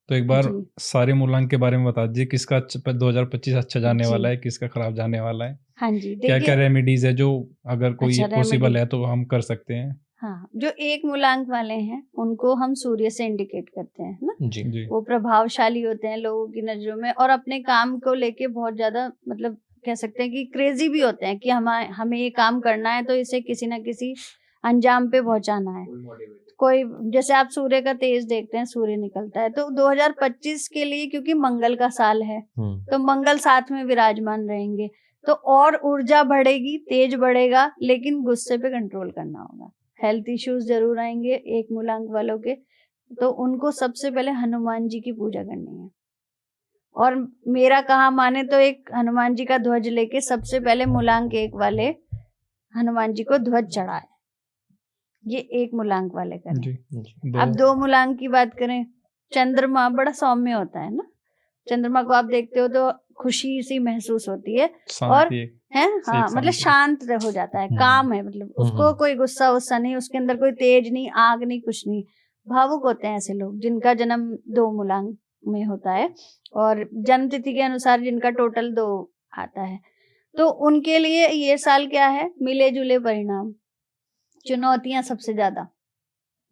तो एक बार सारे मूलांक के बारे में बता दीजिए, किसका 2025 अच्छा जाने वाला है, किसका खराब जाने वाला है। हाँ जी, क्या क्या रेमेडीज है जो अगर कोई पॉसिबल है तो हम कर सकते हैं? हाँ, जो एक मूलांक वाले हैं उनको हम सूर्य से इंडिकेट करते हैं ना जी। वो प्रभावशाली होते हैं लोगों की नजरों में और अपने काम को लेके बहुत ज्यादा, मतलब कह सकते हैं कि क्रेजी भी होते हैं कि हमें ये काम करना है तो इसे किसी ना किसी अंजाम पे पहुंचाना है। कोई जैसे आप सूर्य का तेज देखते हैं, सूर्य निकलता है, तो 2025 के लिए क्योंकि मंगल का साल है तो मंगल साथ में विराजमान रहेंगे, तो और ऊर्जा बढ़ेगी, तेज बढ़ेगा, लेकिन गुस्से पे कंट्रोल करना होगा। हेल्थ इश्यूज जरूर आएंगे एक मूलांक वालों के, तो उनको सबसे पहले हनुमान जी की पूजा करनी है। और मेरा कहा माने तो एक हनुमान जी का ध्वज लेके सबसे पहले मूलांक 1 वाले हनुमान जी को ध्वज चढ़ाए, ये एक मूलांक वाले करें। अब 2 मूलांक की बात करें, चंद्रमा बड़ा सौम्य होता है ना, चंद्रमा को आप देखते हो तो खुशी सी महसूस होती है और है, हाँ, मतलब शांत हो जाता है, काम है, मतलब उसको कोई गुस्सा वुस्सा नहीं, उसके अंदर कोई तेज नहीं, आग नहीं, कुछ नहीं। भावुक होते हैं ऐसे लोग जिनका जन्म 2 मूलांक में होता है और जन्म तिथि के अनुसार जिनका टोटल 2 आता है, तो उनके लिए ये साल क्या है, मिले जुले परिणाम, चुनौतियां सबसे ज्यादा,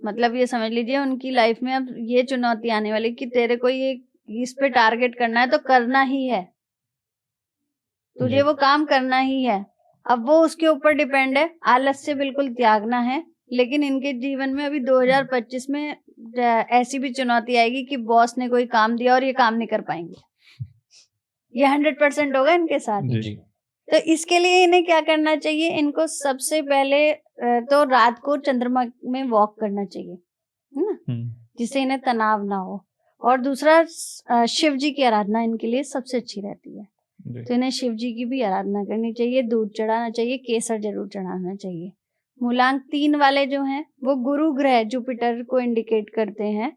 मतलब ये समझ लीजिए उनकी लाइफ में अब ये चुनौती आने वाली कि तेरे को ये इस पे टारगेट करना है तो करना ही है, तुझे वो काम करना ही है। अब वो उसके ऊपर डिपेंड है, आलस्य बिल्कुल त्यागना है। लेकिन इनके जीवन में अभी 2025 में ऐसी भी चुनौती आएगी कि बॉस ने कोई काम दिया और ये काम नहीं कर पाएंगे, ये 100% होगा इनके साथ जी। तो इसके लिए इन्हें क्या करना चाहिए, इनको सबसे पहले तो रात को चंद्रमा में वॉक करना चाहिए, है ना, जिससे इन्हें तनाव ना हो। और दूसरा, शिव जी की आराधना इनके लिए सबसे अच्छी रहती है, तो इन्हें शिव जी की भी आराधना करनी चाहिए, दूध चढ़ाना चाहिए, केसर जरूर चढ़ाना चाहिए। मूलांक 3 वाले जो हैं वो गुरु ग्रह जुपिटर को इंडिकेट करते हैं,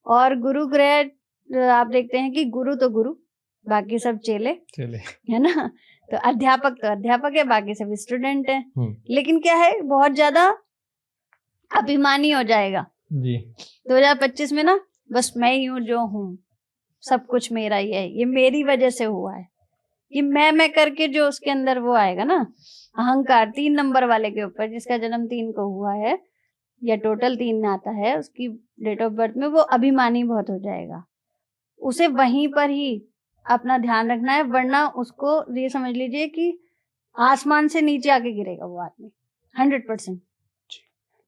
और गुरु ग्रह आप देखते हैं कि गुरु तो गुरु, बाकी सब चेले है ना, तो अध्यापक है, बाकी सब स्टूडेंट हैं। लेकिन क्या है, बहुत ज्यादा अभिमानी हो जाएगा जी 2025 में ना, बस मैं ही हूँ जो हूँ, सब कुछ मेरा ही है, ये मेरी वजह से हुआ है, कि मैं करके जो उसके अंदर वो आएगा ना अहंकार 3 नंबर वाले के ऊपर, जिसका जन्म 3 को हुआ है या टोटल 3 में आता है, उसकी डेट ऑफ बर्थ में वो अभिमानी बहुत हो जाएगा। उसे वहीं पर ही अपना ध्यान रखना है, वरना उसको ये समझ लीजिए कि आसमान से नीचे आके गिरेगा वो आदमी 100%।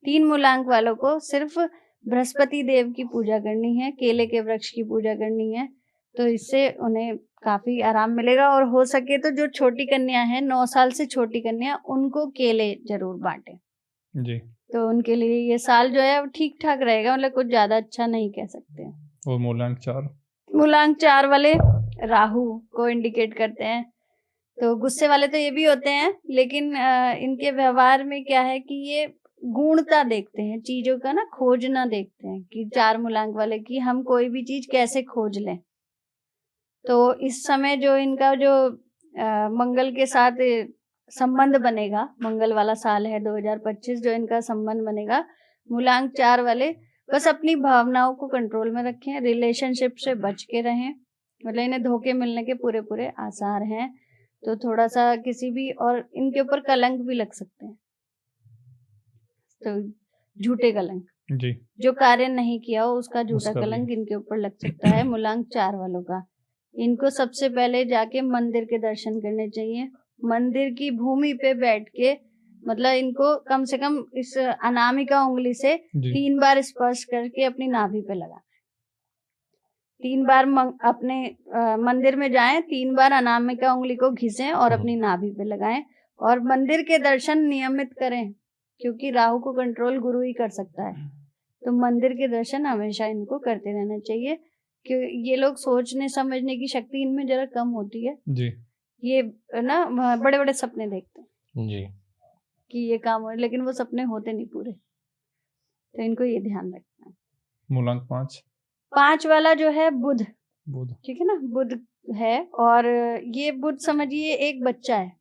3 मूलांक वालों को सिर्फ बृहस्पति देव की पूजा करनी है, केले के वृक्ष की पूजा करनी है, तो इससे उन्हें काफी आराम मिलेगा। और हो सके तो जो छोटी कन्या है, 9 साल से छोटी कन्या, उनको केले जरूर बांटे जी। तो उनके लिए ये साल जो है वो ठीक ठाक रहेगा, मतलब कुछ ज्यादा अच्छा नहीं कह सकते हैं। और मूलांक 4 वाले राहु को इंडिकेट करते हैं। तो गुस्से वाले तो ये भी होते हैं, लेकिन इनके व्यवहार में क्या है कि ये गुणता देखते हैं, चीजों का ना खोजना देखते हैं कि 4 मूलांक वाले की हम कोई भी चीज कैसे खोज लें। तो इस समय जो इनका जो मंगल के साथ संबंध बनेगा, मंगल वाला साल है 2025 जो इनका संबंध बनेगा, मूलांक 4 वाले बस अपनी भावनाओं को कंट्रोल में रखें, रिलेशनशिप से बच के रहें, मतलब इन्हें धोखे मिलने के पूरे पूरे आसार हैं। तो थोड़ा सा किसी भी, और इनके ऊपर कलंक भी लग सकते हैं, तो झूठे कलंक जी, जो कार्य नहीं किया हो उसका झूठा कलंक इनके ऊपर लग सकता है मूलांक 4 वालों का। इनको सबसे पहले जाके मंदिर के दर्शन करने चाहिए, मंदिर की भूमि पे बैठ के, मतलब इनको कम से कम इस अनामिका उंगली से 3 बार स्पर्श करके अपनी नाभि पे लगा, 3 बार अपने मंदिर में जाएं, 3 बार अनामिका उंगली को घिसें और अपनी नाभि पे लगाएं। और मंदिर के दर्शन नियमित करें, क्योंकि राहु को कंट्रोल गुरु ही कर सकता है, तो मंदिर के दर्शन हमेशा इनको करते रहना चाहिए। क्योंकि ये लोग सोचने समझने की शक्ति इनमें जरा कम होती है जी। ये ना बड़े बड़े सपने देखते हैं जी कि ये काम हो, लेकिन वो सपने होते नहीं पूरे, तो इनको ये ध्यान रखना है। मूलांक 5 वाला जो है बुध, बुध, ठीक है ना, बुध है। और ये बुध समझिए एक बच्चा है,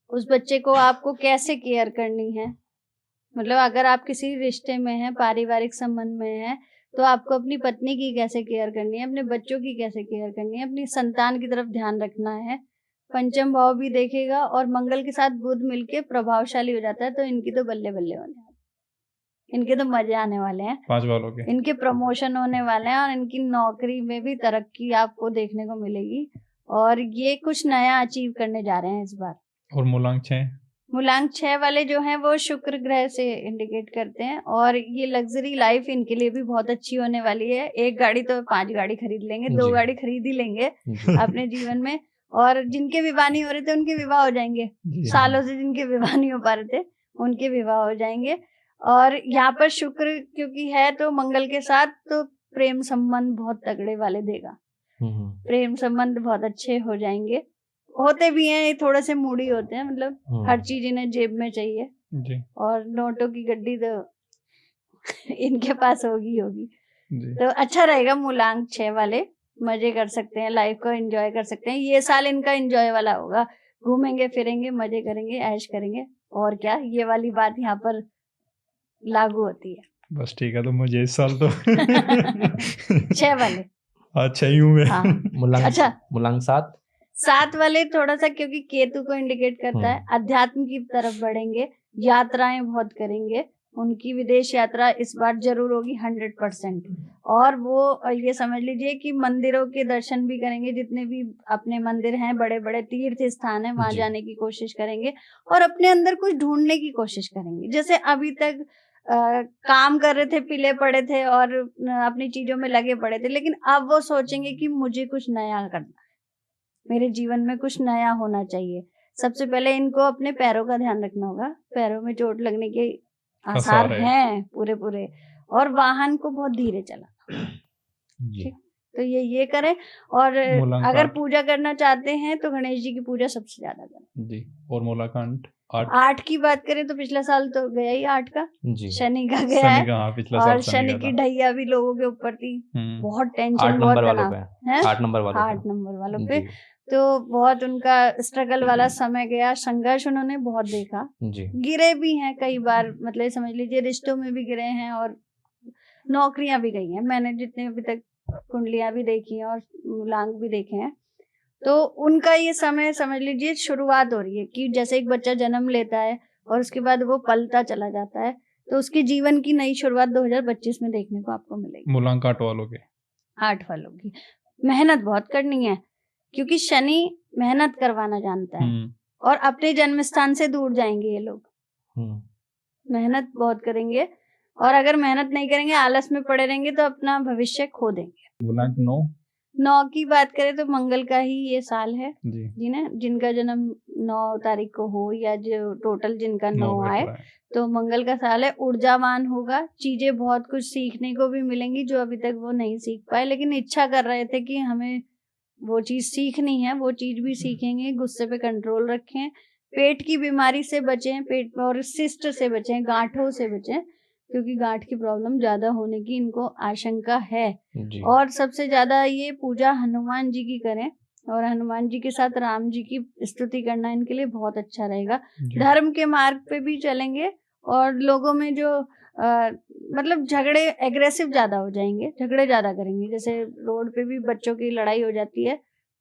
उस बच्चे को आपको कैसे केयर करनी है, मतलब अगर आप किसी रिश्ते में हैं, पारिवारिक संबंध में हैं, तो आपको अपनी पत्नी की कैसे केयर करनी है, अपने बच्चों की कैसे केयर करनी है, अपनी संतान की तरफ ध्यान रखना है। पंचम भाव भी देखेगा, और मंगल के साथ बुध मिलके प्रभावशाली हो जाता है, तो इनकी तो बल्ले बल्ले होने वाले, इनके तो मजे आने वाले हैं, 5 वालों के इनके प्रमोशन होने वाले हैं, और इनकी नौकरी में भी तरक्की आपको देखने को मिलेगी, और ये कुछ नया अचीव करने जा रहे हैं इस बार। और मूलांक 6 वाले जो हैं वो शुक्र ग्रह से इंडिकेट करते हैं, और ये लग्जरी लाइफ इनके लिए भी बहुत अच्छी होने वाली है। 1 गाड़ी तो 5 गाड़ी खरीद लेंगे, 2 गाड़ी खरीद ही लेंगे अपने जीवन में। और जिनके विवाह नहीं हो रहे थे उनके विवाह हो जाएंगे, सालों से जिनके विवाह नहीं हो पा रहे थे उनके विवाह हो जाएंगे। और यहाँ पर शुक्र क्योंकि है तो मंगल के साथ, तो प्रेम संबंध बहुत तगड़े वाले देगा, प्रेम संबंध बहुत अच्छे हो जाएंगे, होते भी हैं, ये थोड़े से मूडी होते हैं, मतलब हर चीज इन्हें जेब में चाहिए जी। और नोटों की गड्डी तो इनके पास होगी तो अच्छा रहेगा। मूलांक 6 वाले मजे कर सकते हैं, लाइफ को एंजॉय कर सकते हैं, ये साल इनका एंजॉय वाला होगा, घूमेंगे फिरेंगे, मजे करेंगे, ऐश करेंगे, और क्या, ये वाली बात यहाँ पर लागू होती है। बस ठीक है, तो मुझे इस साल तो 6 वाले अच्छा ही हूँ मैं। हाँ। अच्छा, मूलांक 7 वाले थोड़ा सा, क्योंकि केतु को इंडिकेट करता है, अध्यात्म की तरफ बढ़ेंगे, यात्राएं बहुत करेंगे, उनकी विदेश यात्रा इस बार जरूर होगी 100%। और वो ये समझ लीजिए कि मंदिरों के दर्शन भी करेंगे, जितने भी अपने मंदिर हैं, बड़े बड़े तीर्थ स्थान है, वहां जाने की कोशिश करेंगे, और अपने अंदर कुछ ढूंढने की कोशिश करेंगे। जैसे अभी तक काम कर रहे थे, पिले पड़े थे और अपनी चीजों में लगे पड़े थे, लेकिन अब वो सोचेंगे कि मुझे कुछ नया करना है, मेरे जीवन में कुछ नया होना चाहिए। सबसे पहले इनको अपने पैरों का ध्यान रखना होगा, पैरों में चोट लगने के आसार हैं पूरे, और वाहन को बहुत धीरे चलाना, ठीक, तो ये करें। और अगर पूजा करना चाहते हैं तो गणेश जी की पूजा सबसे ज्यादा करें जी। और मूलांक 8 की बात करें तो पिछला साल तो गया ही 8 का, शनि का गया है, और शनि की ढैया भी लोगों के ऊपर थी, बहुत टेंशन, बहुत तनाव है 8 नंबर वालों पे, तो बहुत उनका स्ट्रगल वाला समय गया, संघर्ष उन्होंने बहुत देखा, गिरे भी हैं कई बार, मतलब समझ लीजिए रिश्तों में भी गिरे हैं, और नौकरियां भी गई हैं। मैंने जितने अभी तक कुंडलियां भी देखी हैं और मूलांक भी देखे हैं, तो उनका ये समय समझ लीजिए शुरुआत हो रही है कि जैसे एक बच्चा जन्म लेता है और उसके बाद वो पलता चला जाता है, तो उसके जीवन की नई शुरुआत 2025 में देखने को आपको मिलेगी। मूलांक 8 वालों की मेहनत बहुत करनी है, क्योंकि शनि मेहनत करवाना जानता है और अपने जन्म स्थान से दूर जाएंगे ये लोग। मेहनत बहुत करेंगे, और अगर मेहनत नहीं करेंगे, आलस में पड़े रहेंगे, तो अपना भविष्य खो देंगे। मूलांक 9 की बात करें तो मंगल का ही ये साल है जी ना, जिनका जन्म 9 तारीख को हो या जो टोटल जिनका 9 आए, तो मंगल का साल है। ऊर्जावान होगा, चीजें बहुत कुछ सीखने को भी मिलेंगी जो अभी तक वो नहीं सीख पाए, लेकिन इच्छा कर रहे थे कि हमें वो चीज सीखनी है, वो चीज भी सीखेंगे। गुस्से पे कंट्रोल रखें, पेट की बीमारी से बचें, पेट और सिस्ट से बचें, गांठों से बचें, क्योंकि गांठ की प्रॉब्लम ज्यादा होने की इनको आशंका है। और सबसे ज्यादा ये पूजा हनुमान जी की करें, और हनुमान जी के साथ राम जी की स्तुति करना इनके लिए बहुत अच्छा रहेगा। धर्म के मार्ग पे भी चलेंगे, और लोगों में जो मतलब झगड़े एग्रेसिव ज्यादा हो जाएंगे, झगड़े ज्यादा करेंगे। जैसे रोड पे भी बच्चों की लड़ाई हो जाती है,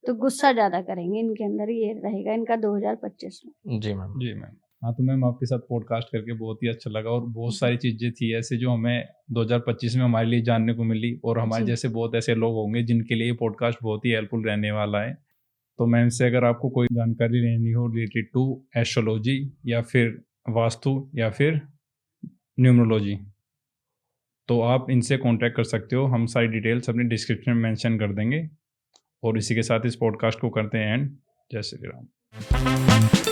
तो गुस्सा ज्यादा करेंगे, इनके अंदर ये रहेगा इनका 2025 में। जी मैम। हाँ, तो मैम आपके साथ पॉडकास्ट करके बहुत ही अच्छा लगा, और बहुत सारी चीज़ें थी ऐसे जो हमें 2025 में हमारे लिए जानने को मिली, और हमारे जैसे बहुत ऐसे लोग होंगे जिनके लिए पॉडकास्ट बहुत ही हेल्पफुल रहने वाला है। तो मैम से अगर आपको कोई जानकारी लेनी हो रिलेटेड टू एस्ट्रोलॉजी या फिर वास्तु या फिर न्यूमरोलॉजी, तो आप इनसे कांटेक्ट कर सकते हो। हम सारी डिटेल्स अपने डिस्क्रिप्शन में मेंशन कर देंगे। और इसी के साथ इस पॉडकास्ट को करते हैं एंड। जय श्री राम।